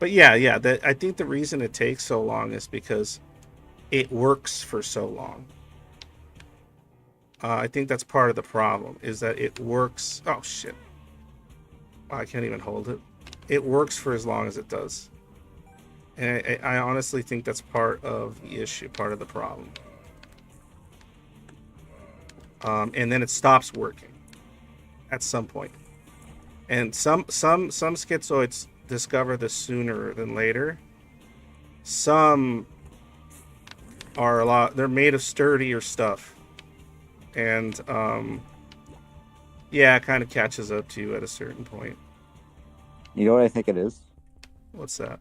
yeah. I think the reason it takes so long is because it works for so long. I think that's part of the problem, is that it works. Oh shit! I can't even hold it. It works for as long as it does. And I honestly think that's part of the issue, part of the problem. And then it stops working at some point. And some schizoids discover this sooner than later. Some are they're made of sturdier stuff. And it kind of catches up to you at a certain point. You know what I think it is? What's that?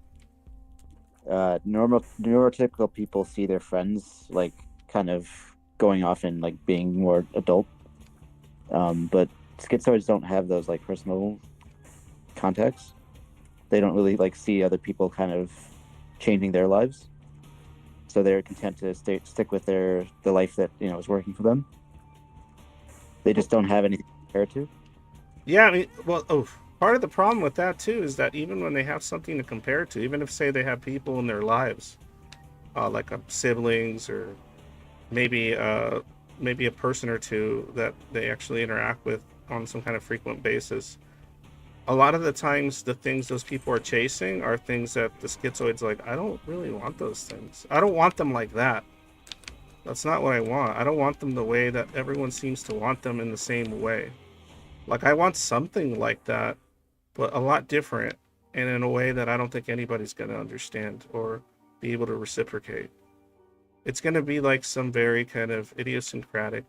Neurotypical people see their friends like kind of going off and like being more adult, but schizoids don't have those like personal contacts. They don't really like see other people kind of changing their lives, so they're content to stick with the life that is working for them. They just don't have anything to compare to. Yeah, I mean, part of the problem with that too is that even when they have something to compare to, even if say they have people in their lives, like siblings or maybe a person or two that they actually interact with on some kind of frequent basis, a lot of the times the things those people are chasing are things that the schizoid's like, I don't really want those things. I don't want them like that. That's not what I want. I don't want them the way that everyone seems to want them in the same way. Like, I want something like that, but a lot different, and in a way that I don't think anybody's going to understand or be able to reciprocate. It's going to be like some very kind of idiosyncratic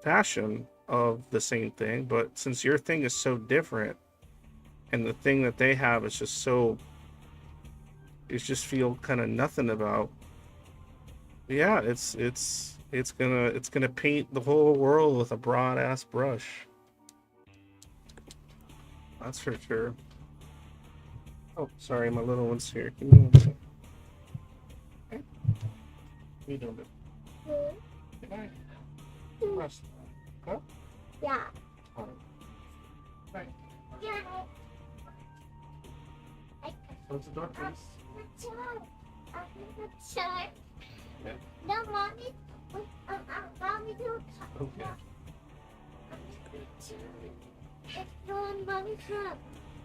fashion of the same thing, but since your thing is so different and the thing that they have is just so, you just feel kind of nothing about, yeah, it's gonna paint the whole world with a broad ass brush. That's for sure. Oh, sorry, my little one's here. Give me one second. Okay. What are you doing? Good night. Rest. Huh? Yeah. All right. Night. Yeah. Close the door, please. Yeah. No, mommy. Mommy, do. Okay. It's doing mommy's room.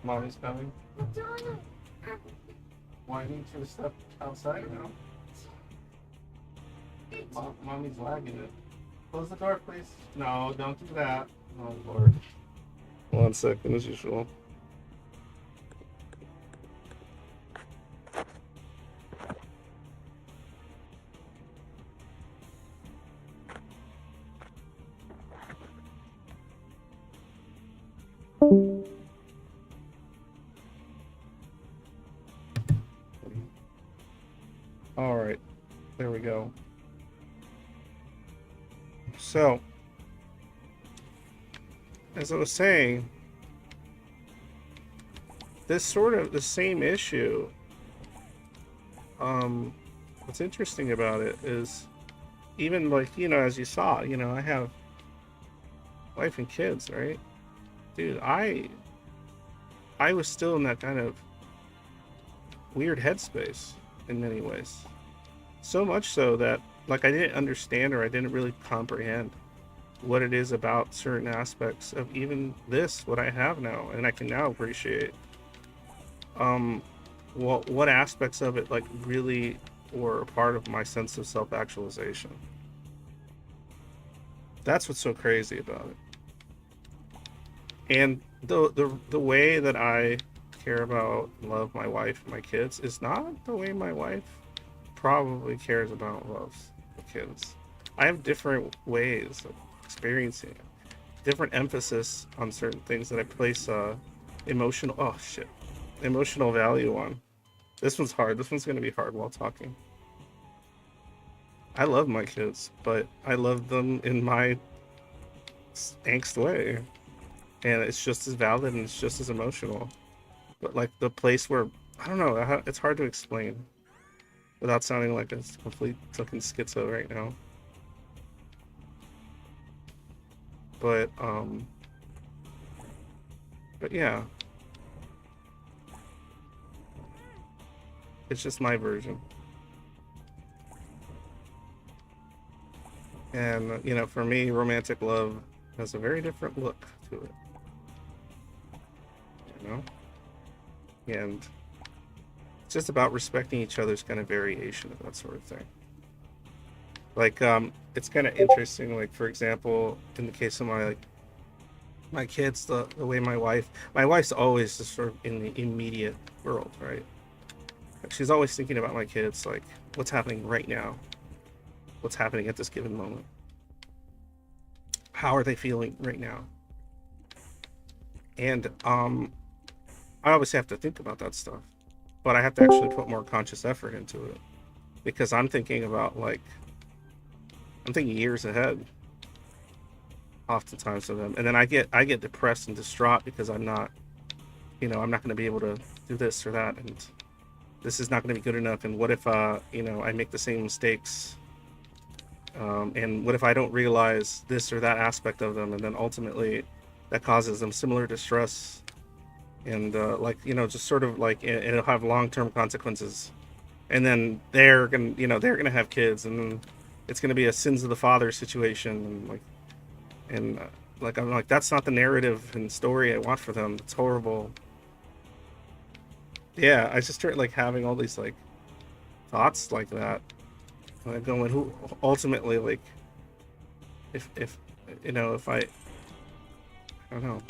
Mommy's coming. It's doing. Why need you to step outside now? Mommy's lagging it. Close the door, please. No, don't do that. Oh, Lord. 1 second, as usual. All right, there we go. So, as I was saying, this sort of the same issue. What's interesting about it is, even like, as you saw, I have wife and kids, right? Dude, I was still in that kind of weird headspace in many ways. So much so that, like, I didn't understand, or I didn't really comprehend what it is about certain aspects of even this, what I have now, and I can now appreciate. What aspects of it, like, really were a part of my sense of self-actualization. That's what's so crazy about it. And the way that I care about and love my wife and my kids is not the way my wife probably cares about and loves the kids. I have different ways of experiencing it, different emphasis on certain things that I place emotional value on. This one's hard. This one's going to be hard while talking. I love my kids, but I love them in my angst way. And it's just as valid and it's just as emotional. But, like, the place where, I don't know, it's hard to explain without sounding like a complete fucking schizo right now. But yeah. It's just my version. And, for me, romantic love has a very different look to it. And it's just about respecting each other's kind of variation of that sort of thing. Like, it's kind of interesting, like, for example, in the case of my kids, the way my wife's always just sort of in the immediate world, right? Like, she's always thinking about my kids, like, what's happening right now? What's happening at this given moment? How are they feeling right now? And I obviously have to think about that stuff, but I have to actually put more conscious effort into it, because I'm thinking about, like, I'm thinking years ahead oftentimes of them, and then I get depressed and distraught because I'm not going to be able to do this or that, and this is not going to be good enough, and what if I make the same mistakes, and what if I don't realize this or that aspect of them, and then ultimately that causes them similar distress, and just sort of like it'll have long-term consequences, and then they're gonna have kids, and then it's gonna be a sins of the father situation, and I'm like, that's not the narrative and story I want for them. It's horrible. Yeah, I just started, like, having all these, like, thoughts like that, like, going, who ultimately, like, if I don't know,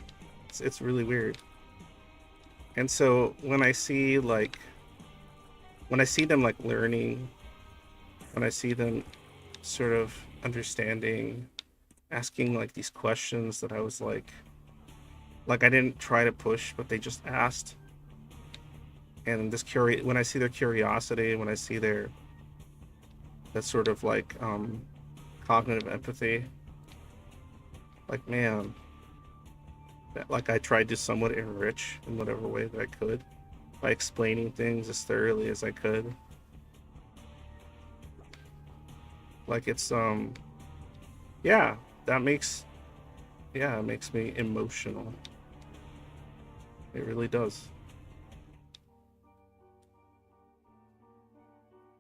it's really weird. And so when I see them, like, learning, when I see them sort of understanding asking like these questions that I was like I didn't try to push, but they just asked. And this when I see their curiosity, when I see their that sort of like cognitive empathy, like man, that like I tried to somewhat enrich in whatever way that I could by explaining things as thoroughly as I could. Like it's yeah, that makes it makes me emotional. It really does.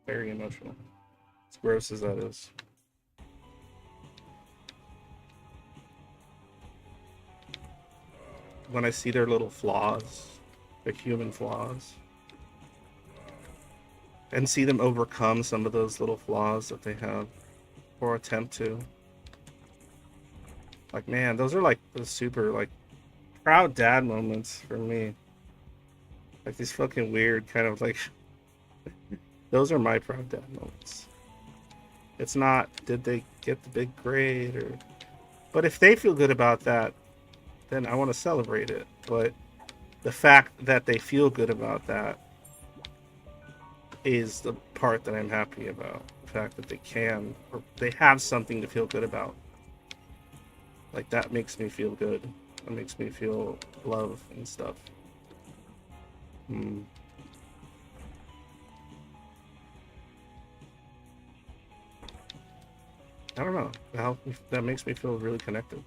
Very emotional. As gross as that is. When I see their little flaws, their human flaws, and see them overcome some of those little flaws that they have, or attempt to. Like, man, those are like the super, like, proud dad moments for me. Like, these fucking weird kind of, like, those are my proud dad moments. It's not, did they get the big grade, or... But if they feel good about that, then I want to celebrate it. But the fact that they feel good about that is the part that I'm happy about. The fact that they can, or they have something to feel good about. Like, that makes me feel good. That makes me feel love and stuff. I don't know. That makes me feel really connected.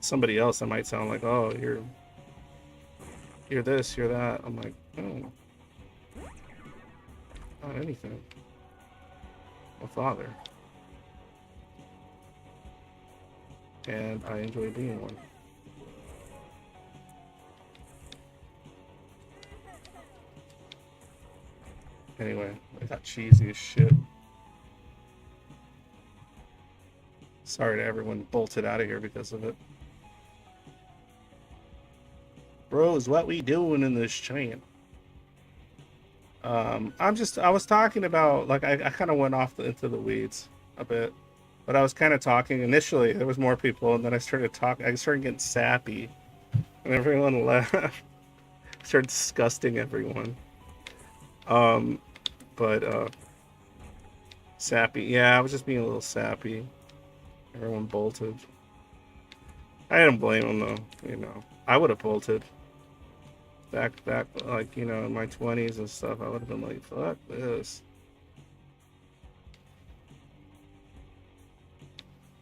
Somebody else, I might sound like, oh, you're this, you're that. I'm like, oh, not anything. I'm a father. And I enjoy being one. Anyway, I got cheesy as shit. Sorry to everyone bolted out of here because of it. Bros, what we doing in this chain? I was talking about, like, I kind of went off into the weeds a bit, but I was kind of talking initially. There was more people, and then I started getting sappy, and everyone left. Started disgusting everyone. But sappy. Yeah, I was just being a little sappy. Everyone bolted. I didn't blame them though. You know, I would have bolted. Back, like, you know, in my 20s and stuff, I would have been like, fuck this.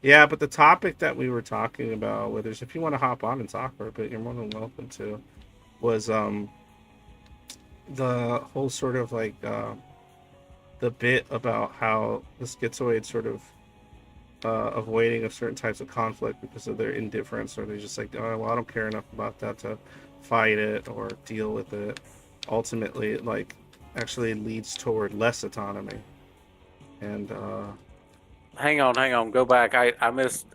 Yeah, but the topic that we were talking about, whether if you want to hop on and talk for a bit, you're more than welcome to, was the whole sort of like the bit about how the schizoid sort of avoiding of certain types of conflict because of their indifference, or they're just like, oh, well, I don't care enough about that to fight it or deal with it. Ultimately, it like actually leads toward less autonomy. And hang on, go back. I missed.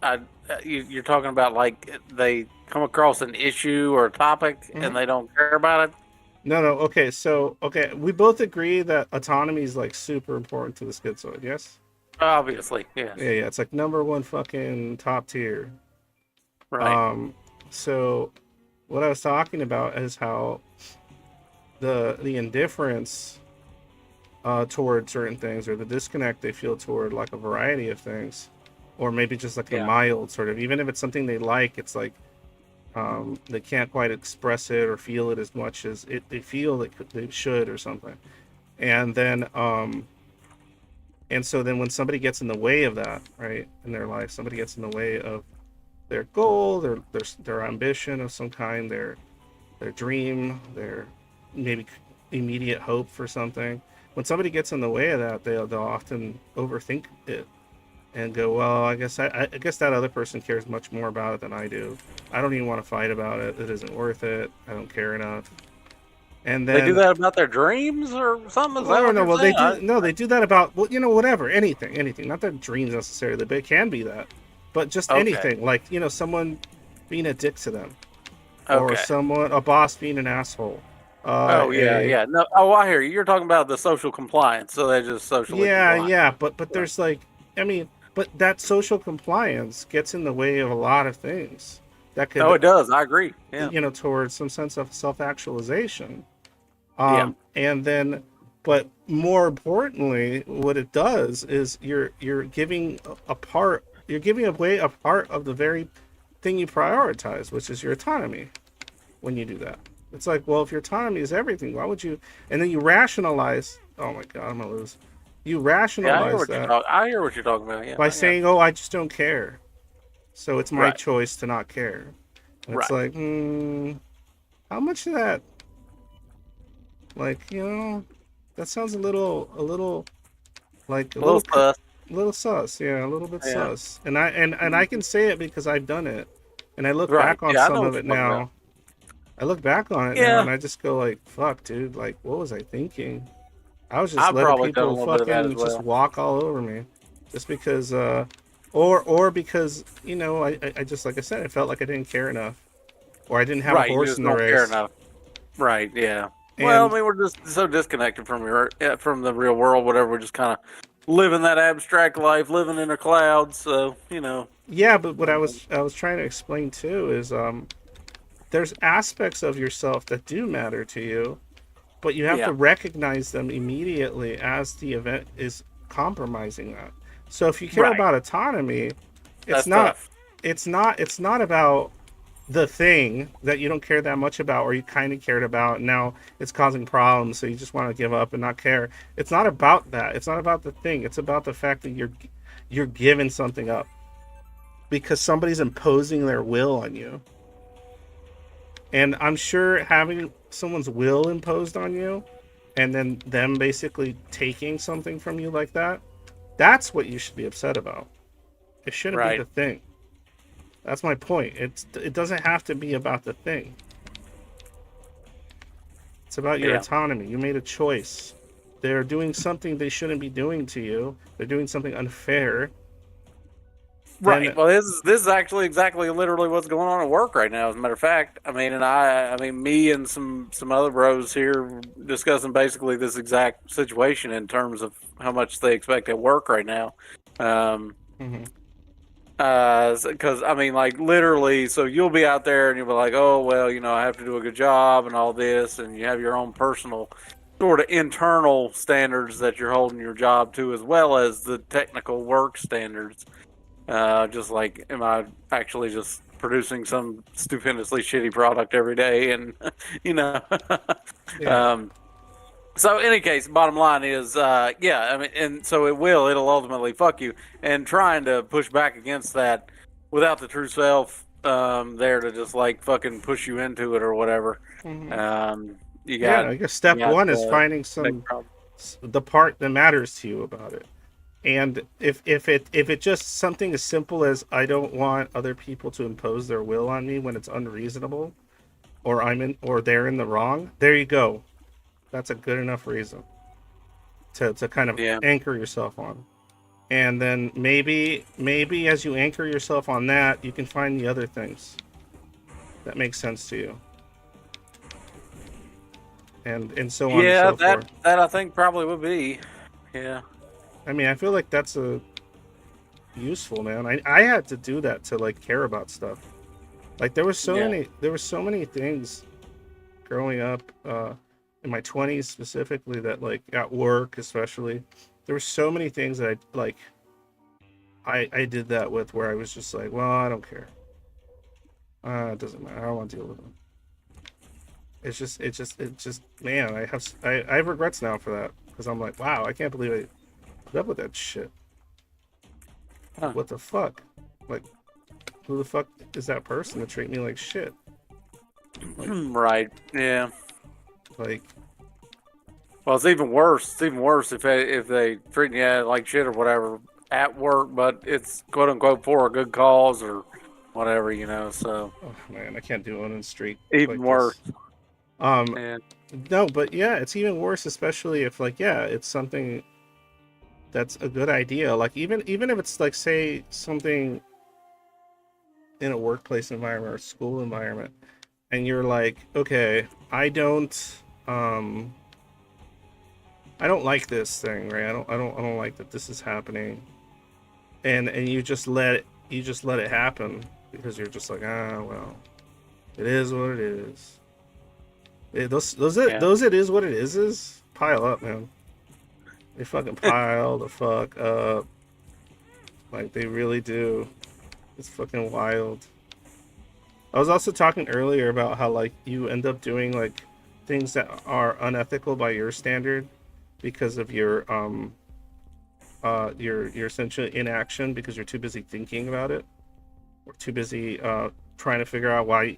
You're talking about like they come across an issue or a topic and they don't care about it. No. Okay, so we both agree that autonomy is like super important to the schizoid. Yes. Obviously, yes. Yeah. It's like number one fucking top tier. Right. So what I was talking about is how the indifference toward certain things, or the disconnect they feel toward like a variety of things, or maybe just like a mild sort of, even if it's something they like, it's like they can't quite express it or feel it as much as they feel they should or something. And then and so then when somebody gets in the way of that, right, in their life, somebody gets in the way of their goal, their ambition of some kind, their dream, their maybe immediate hope for something. When somebody gets in the way of that, they'll often overthink it and go, well, I guess that other person cares much more about it than I do. I don't even want to fight about it. It isn't worth it. I don't care enough. And then they do that about their dreams or something. They do that about, well, you know, whatever, anything. Not their dreams necessarily, but it can be that. But just anything, like, you know, someone being a dick to them, or Okay. a boss being an asshole. Oh yeah, yeah. No. Oh, I hear you. You're talking about the social compliance, so they just socially Yeah, compliant. yeah, but there's like, I mean, but that social compliance gets in the way of a lot of things that Oh, could, it does. I agree. Yeah. towards some sense of self-actualization. Yeah. And then, but more importantly, what it does is you're giving you're giving away a part of the very thing you prioritize, which is your autonomy. When you do that, it's like, well, if your autonomy is everything, why would you? And then you rationalize. Oh my god, I'm gonna lose. You Yeah. I hear rationalize what you're that talking. I hear what you're talking about. Yeah. by Yeah. saying, "Oh, I just don't care," so it's my Right. choice to not care. And it's Right. like, how much of that? Like, that sounds a little, like A little sus. a little sus. Yeah, a little bit Yeah. sus. And I can say it because I've done it, and I look Right. back on Yeah. I some know of what it you're talking about. now. I look back on it now, Yeah. and I just go like, "Fuck, dude! Like, what was I thinking?" I was just I've letting probably done a people little bit of that as fucking just well. walk all over me, just because, or because I just, like I said, I felt like I didn't care enough, or I didn't have a Right. You horse just in the don't care race, enough. Right. Yeah. Well, I and mean, we're just so disconnected from the real world. Whatever. We're just kind of living that abstract life, living in a cloud. So yeah. But what I was trying to explain too is, there's aspects of yourself that do matter to you, but you have Yeah. to recognize them immediately as the event is compromising that. So if you care Right. about autonomy, it's That's not tough. it's not about the thing that you don't care that much about, or you kind of cared about, and now it's causing problems, so you just want to give up and not care. It's not about that. It's not about the thing. It's about the fact that you're giving something up because somebody's imposing their will on you. And I'm sure having someone's will imposed on you and then them basically taking something from you like that, that's what you should be upset about. It shouldn't be Right. the thing. That's my point. It doesn't have to be about the thing. It's about your Yeah. autonomy. You made a choice. They're doing something they shouldn't be doing to you. They're doing something unfair. Right. Then Well, this is actually exactly literally what's going on at work right now. As a matter of fact, I mean, me and some other bros here were discussing basically this exact situation in terms of how much they expect at work right now. Mhm. Because I mean, like literally, so you'll be out there and you'll be like, oh well, I have to do a good job and all this, and you have your own personal sort of internal standards that you're holding your job to, as well as the technical work standards. Just like, am I actually just producing some stupendously shitty product every day? And, Yeah. So, in any case, bottom line is, yeah, I mean, and so it'll ultimately fuck you. And trying to push back against that without the true self there to just like fucking push you into it or whatever. You Yeah, got, I guess step one is finding big problem. the part that matters to you about it. And if it just something as simple as I don't want other people to impose their will on me when it's unreasonable, or they're in the wrong, there you go. That's a good enough reason to kind of Yeah. anchor yourself on. And then maybe as you anchor yourself on that, you can find the other things that make sense to you. And so on and Yeah, so forth. that I think probably would be. Yeah. I mean, I feel like that's a useful, man. I had to do that to like care about stuff. Like there were so many things growing up in my 20s specifically, that like at work especially, there were so many things that I did that with, where I was just like, well, I don't care. It doesn't matter. I don't want to deal with them. It's just man, I have regrets now for that, because I'm like, wow, I can't believe I put up with that shit. Huh. What the fuck? Like, who the fuck is that person to treat me like shit? Right. Yeah. Like, Well, it's even worse. It's even worse if they treat you like shit or whatever at work, but it's quote unquote for a good cause or whatever, So oh man, I can't do it on the street. even like worse. this. And No, but yeah, it's even worse, especially if like, yeah, it's something that's a good idea. Like even if it's like, say, something in a workplace environment or school environment and you're like, okay, I don't like this thing, right? I don't like that this is happening, and you just let it happen because you're just like, well, it is what it is. Those it is what it is pile up, man. They fucking pile the fuck up, like they really do. It's fucking wild. I was also talking earlier about how like you end up doing like things that are unethical by your standard because of your essentially inaction because you're too busy thinking about it or too busy trying to figure out why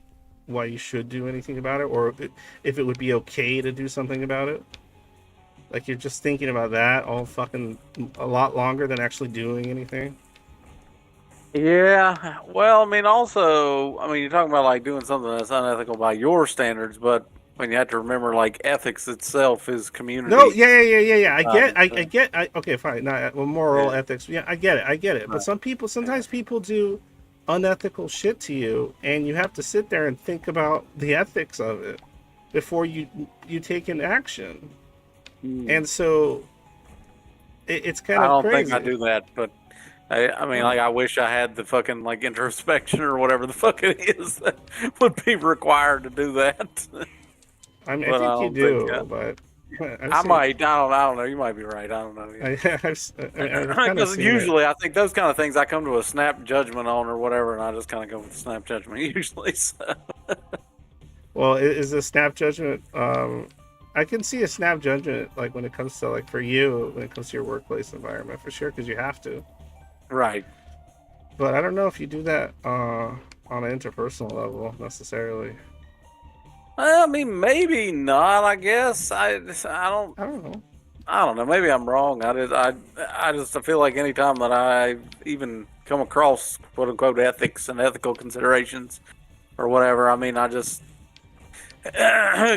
you should do anything about it, or if it would be okay to do something about it. Like you're just thinking about that all fucking a lot longer than actually doing anything. Yeah. Well, I mean, also, I mean, you're talking about like doing something that's unethical by your standards, but when you have to remember, like ethics itself is community. No, yeah. Okay, fine. Not well, moral ethics. Yeah, I get it. But sometimes people do unethical shit to you, and you have to sit there and think about the ethics of it before you take an action. And so it's kind of crazy. I don't think I do that, but I mean, like, I wish I had the fucking like introspection or whatever the fuck it is that would be required to do that. I mean, I think you do, but I might. I don't know. You might be right. I don't know. Because usually, I think those kind of things I come to a snap judgment on or whatever, and I just kind of go with the snap judgment usually. So. Well, is a snap judgment? I can see a snap judgment like when it comes to like for you when it comes to your workplace environment for sure because you have to. Right. But I don't know if you do that on an interpersonal level necessarily. I mean, maybe not. I guess I don't know. I don't know. Maybe I'm wrong. I feel like anytime that I even come across quote unquote ethics and ethical considerations or whatever, I mean, I just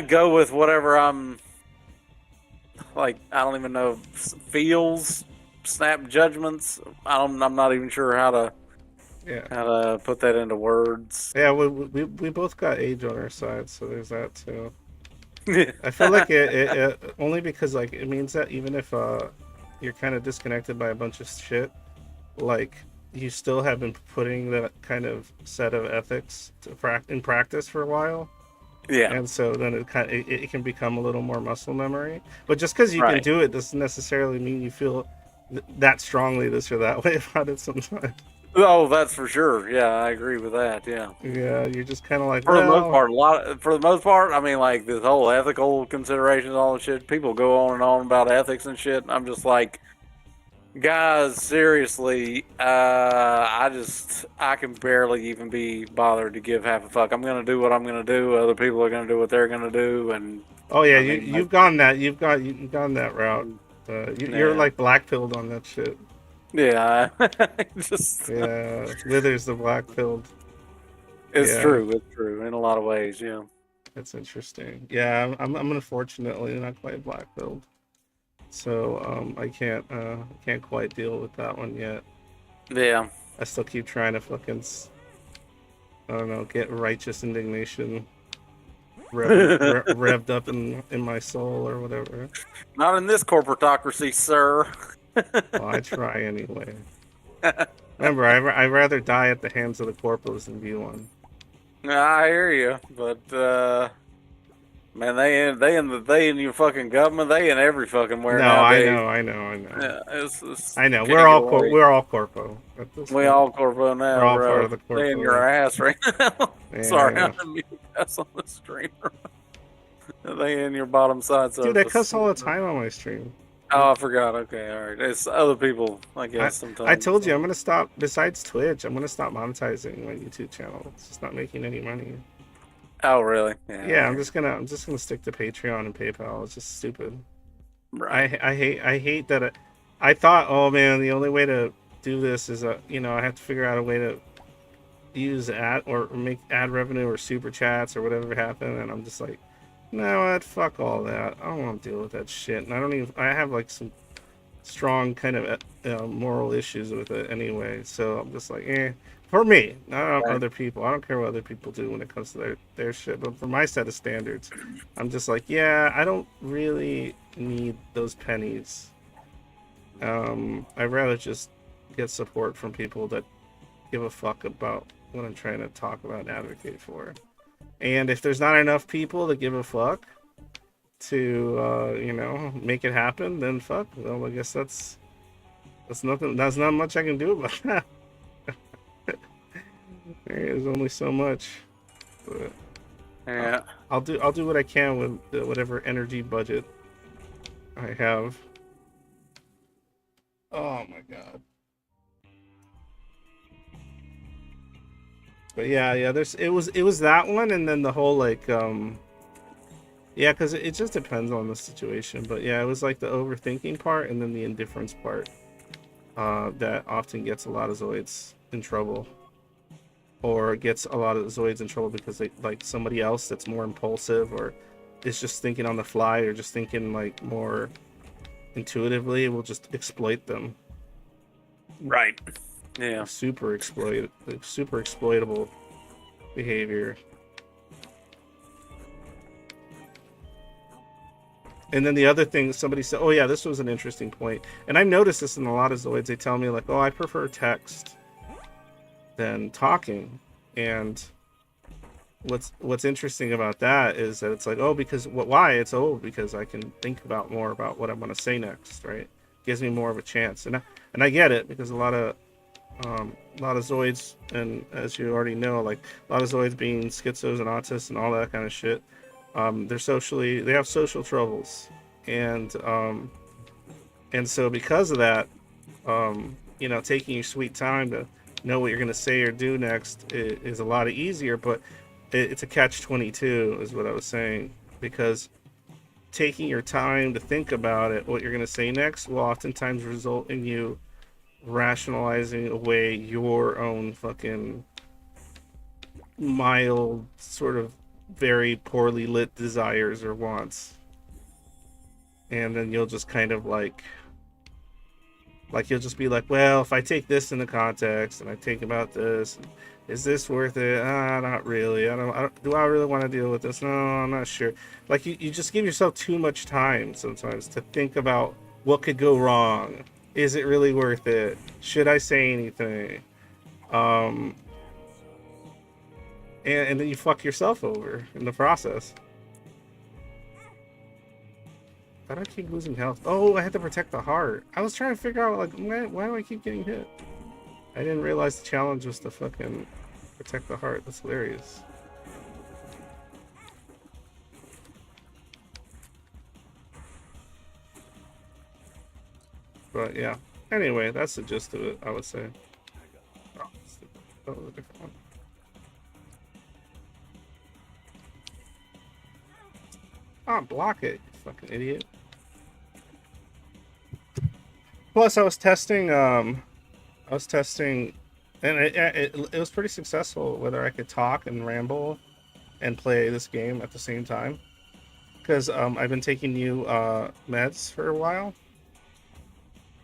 go with whatever I'm like. I don't even know feels, snap judgments. I'm not even sure how to put that into words. Yeah, we both got age on our side, so there's that too. I feel like it only because like it means that even if you're kind of disconnected by a bunch of shit, like you still have been putting that kind of set of ethics in practice for a while. Yeah. And so then it can become a little more muscle memory. But just because you can do it doesn't necessarily mean you feel that strongly this or that way about it sometimes. Oh, that's for sure. Yeah, I agree with that. Yeah. Yeah, you're just kind of like for the most part. I mean, like this whole ethical considerations, all the shit. People go on and on about ethics and shit. And I'm just like, guys, seriously, I can barely even be bothered to give half a fuck. I'm gonna do what I'm gonna do. Other people are gonna do what they're gonna do. And you've gone that route. You're like black-pilled on that shit. Yeah, Withers the black-pilled. It's true. It's true in a lot of ways. Yeah, that's interesting. Yeah, I'm unfortunately not quite black-pilled, so I can't quite deal with that one yet. Yeah, I still keep trying to fucking get righteous indignation revved up in my soul or whatever. Not in this corporatocracy, sir. Well, I try anyway. Remember, I'd rather die at the hands of the corporals than be one. I hear you, but man, they in your fucking government, they in every fucking where. No, nowadays. I know. Yeah, I know. We're all corpo. We all corpo now. We're all bro. part of the corpo. They in your ass right now. Yeah, Sorry, I didn't mean to cuss on the stream. They in your bottom side. Dude, I cuss all the time on my stream. Oh, I forgot. Okay, all right. It's other people, I guess, sometimes. I told you, I'm going to stop, besides Twitch, I'm going to stop monetizing my YouTube channel. It's just not making any money. Oh, really? Yeah, I'm just gonna stick to Patreon and PayPal. It's just stupid. Right. I hate that. I thought, oh man, the only way to do this is I have to figure out a way to use ad or make ad revenue or super chats or whatever happened, and I'm just like, no, what? Fuck all that. I don't want to deal with that shit. And I have like some strong kind of moral issues with it anyway. So I'm just like, For me, not Right. other people. I don't care what other people do when it comes to their shit. But for my set of standards, I'm just like, yeah, I don't really need those pennies. I'd rather just get support from people that give a fuck about what I'm trying to talk about and advocate for. And if there's not enough people that give a fuck to, make it happen, then fuck. Well, I guess that's nothing. That's not much I can do about that. There's only so much. But Yeah. I'll do what I can with whatever energy budget I have. Oh my god. But yeah, it was that one, and then the whole like yeah, because it just depends on the situation. But yeah, it was like the overthinking part and then the indifference part that often gets a lot of Zoids in trouble, or gets a lot of Zoids in trouble because they like somebody else that's more impulsive or is just thinking on the fly or just thinking like more intuitively will just exploit them. Right. Yeah. Super exploitable behavior. And then the other thing somebody said, oh yeah, this was an interesting point, and I've noticed this in a lot of Zoids. They tell me like, oh, I prefer text than talking. And what's interesting about that is that it's like, oh, because why? It's because I can think about more about what I'm going to say next, right? Gives me more of a chance. And I get it, because a lot of Zoids, and as you already know, like a lot of Zoids being schizos and autists and all that kind of shit, they have social troubles, and so because of that, taking your sweet time to know what you're going to say or do next is a lot easier. But it's a catch-22 is what I was saying, because taking your time to think about it, what you're going to say next, will oftentimes result in you rationalizing away your own fucking mild, sort of very poorly lit desires or wants. And then you'll just kind of like you'll just be like, well, if I take this into context and I think about this, is this worth it? Not really. Do I really want to deal with this? No, I'm not sure. Like you just give yourself too much time sometimes to think about what could go wrong. Is it really worth it? Should I say anything? And then you fuck yourself over in the process. Why do I keep losing health? Oh, I had to protect the heart. I was trying to figure out, like, why do I keep getting hit? I didn't realize the challenge was to fucking protect the heart. That's hilarious. But yeah. Anyway, that's the gist of it, I would say. Oh, that was a different one. Oh, block it, you fucking idiot. Plus, I was testing, and it was pretty successful, whether I could talk and ramble and play this game at the same time. Because I've been taking new meds for a while,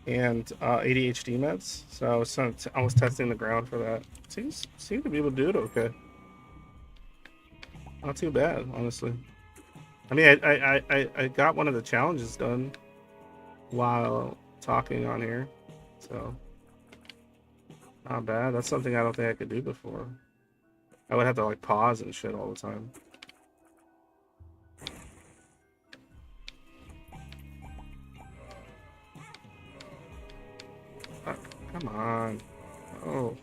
and ADHD meds. So I was testing the ground for that. Seems to be able to do it okay. Not too bad, honestly. I mean, I got one of the challenges done while talking on here, so not bad. That's something I don't think I could do before. I would have to like pause and shit all the time. Come on. Oh.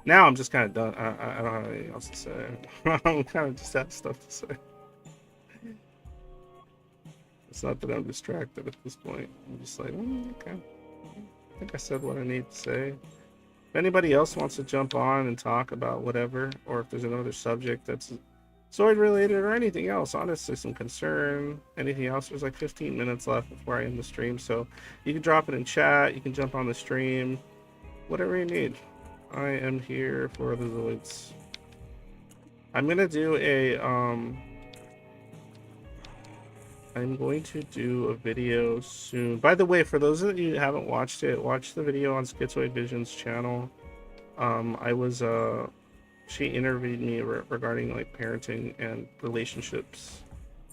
Now I'm just kind of done. I don't have anything else to say. I'm kind of just have stuff to say. It's not that I'm distracted at this point. I'm just like, okay. I think I said what I need to say. If anybody else wants to jump on and talk about whatever, or if there's another subject that's Zoid related or anything else, honestly, some concern, anything else, there's like 15 minutes left before I end the stream. So you can drop it in chat. You can jump on the stream. Whatever you need. I am here for the Zoids. I'm gonna do a I'm going to do a video soon. By the way, for those of you who haven't watched it, watch the video on Schizoid Vision's channel. She interviewed me regarding like parenting and relationships,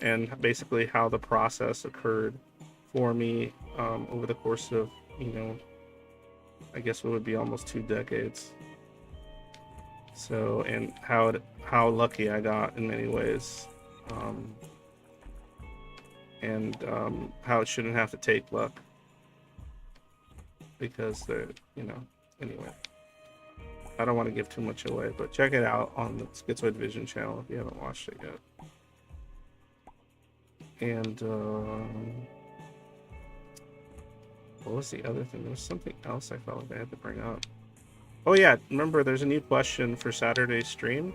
and basically how the process occurred for me over the course of, I guess it would be almost 2 decades. So, and how lucky I got in many ways, and how it shouldn't have to take luck, because anyway. I don't want to give too much away, but check it out on the Schizoid Vision channel if you haven't watched it yet. And what was the other thing? There was something else I felt like I had to bring up. Oh yeah, remember there's a new question for Saturday's stream.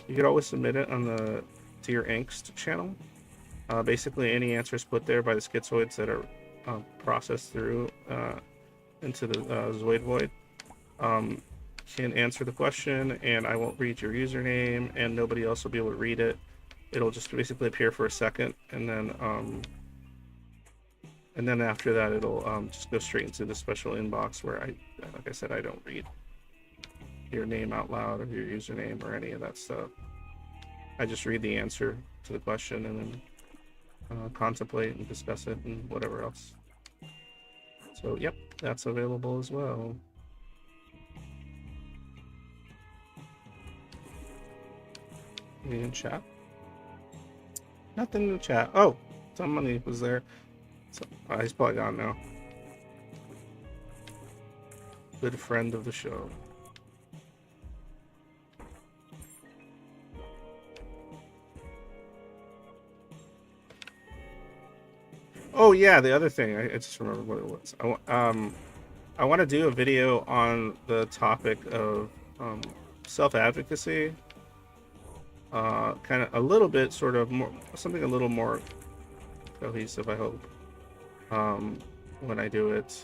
You could always submit it to your Angst channel. Basically, any answers put there by the schizoids that are processed through into the Zoid Void can answer the question, and I won't read your username, and nobody else will be able to read it. It'll just basically appear for a second, and then after that, it'll just go straight into the special inbox where like I said, I don't read your name out loud or your username or any of that stuff. I just read the answer to the question and then contemplate and discuss it and whatever else. So, yep, that's available as well. Anything in chat? Nothing in the chat. Oh, somebody was there. So, he's probably gone now. Good friend of the show. Oh yeah, the other thing, I just remembered what it was. I want to do a video on the topic of self-advocacy. Kind of a little bit, sort of more, something a little more cohesive, I hope, when I do it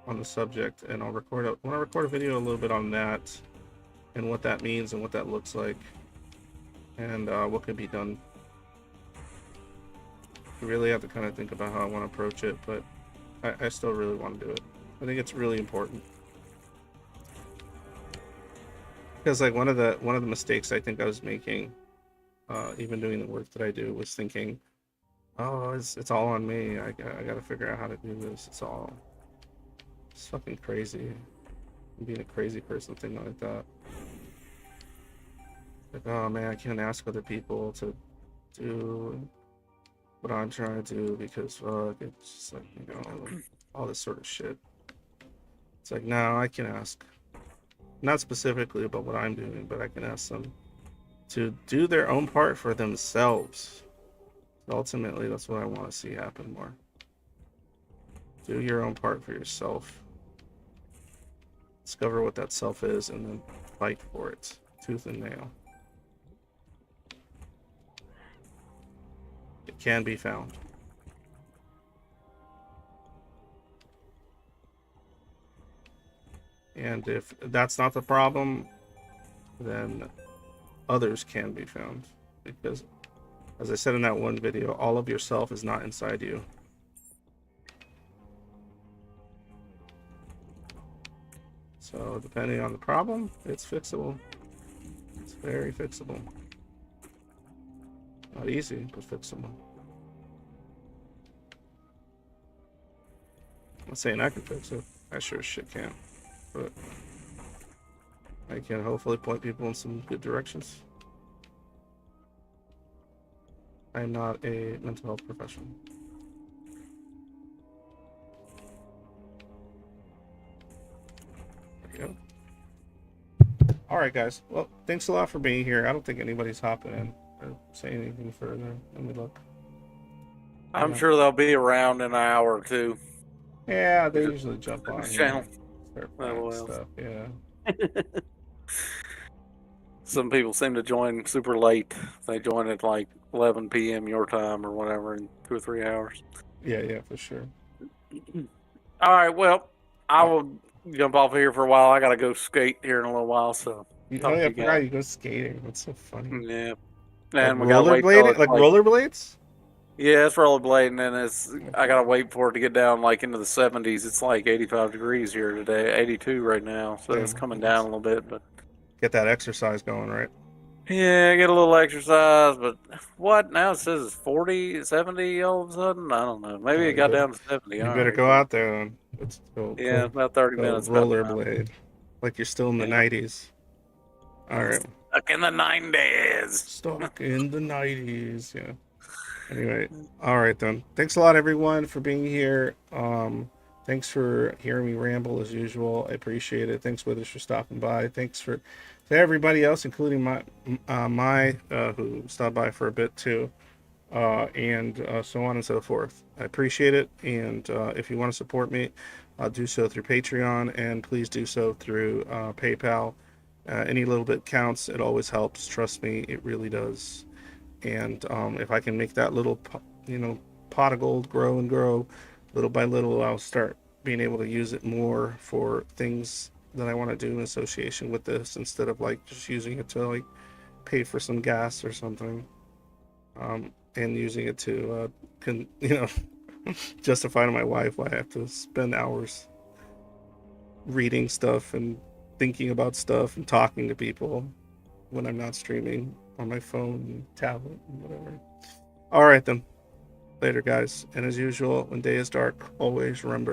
on the subject. And I want to record a video a little bit on that and what that means and what that looks like and what can be done. I really have to kind of think about how I want to approach it, but I still really want to do it. I think it's really important. Because like one of the mistakes I think I was making, even doing the work that I do, was thinking, oh, it's all on me. I got to figure out how to do this. It's fucking crazy. I'm being a crazy person thinking like that. Like, oh man, I can't ask other people to do what I'm trying to do because fuck, it's just like, all this sort of shit. It's like, no, I can ask. Not specifically about what I'm doing, but I can ask them to do their own part for themselves. Ultimately, that's what I want to see happen more. Do your own part for yourself. Discover what that self is and then fight for it, tooth and nail. It can be found. And if that's not the problem, then others can be found. Because, as I said in that one video, all of yourself is not inside you. So, depending on the problem, it's fixable. It's very fixable. Not easy, but fixable. I'm not saying I can fix it. I sure as shit can. But I can hopefully point people in some good directions. I am not a mental health professional. There we go. Alright guys, well, thanks a lot for being here. I don't think anybody's hopping in or saying anything further. Let me look. I'm sure they'll be around in an hour or two. Yeah, they usually jump on channel. Stuff, yeah. Some people seem to join super late. They join at like 11 p.m. your time or whatever in 2 or 3 hours. Yeah, for sure. All right, well, I will jump off here for a while. I got to go skate here in a little while, so. Oh yeah, I forgot you go skating. That's so funny. Yeah. Like And we got to wait till rollerblading? it's Like rollerblades? Yeah, it's rollerblading, and I gotta wait for it to get down like into the 70s. It's like 85 degrees here today, 82 right now, so it's Yeah, coming down a little bit. But get that exercise going, right? yeah, get a little exercise. But what now? It says it's 40, 70 all of a sudden. I don't know. Maybe Oh, it got down to 70. you All better right, go cool. out there then. Let's go, Yeah, about 30 go minutes. About time. rollerblade, like you're still in the Yeah. 90s. All right, Stuck in the 90s. stuck in the 90s. Yeah. Anyway, all right then. Thanks a lot, everyone, for being here. Thanks for hearing me ramble as usual. I appreciate it. Thanks, Withers, for stopping by. Thanks to everybody else, including my who stopped by for a bit too, and so on and so forth. I appreciate it. And if you want to support me, do so through Patreon, and please do so through PayPal. Any little bit counts. It always helps. Trust me, it really does. And if I can make that little, pot of gold grow and grow, little by little, I'll start being able to use it more for things that I want to do in association with this, instead of like just using it to like pay for some gas or something, and using it to, justify to my wife why I have to spend hours reading stuff and thinking about stuff and talking to people when I'm not streaming on my phone and tablet and whatever. All right then. Later, guys. And as usual, when day is dark, always remember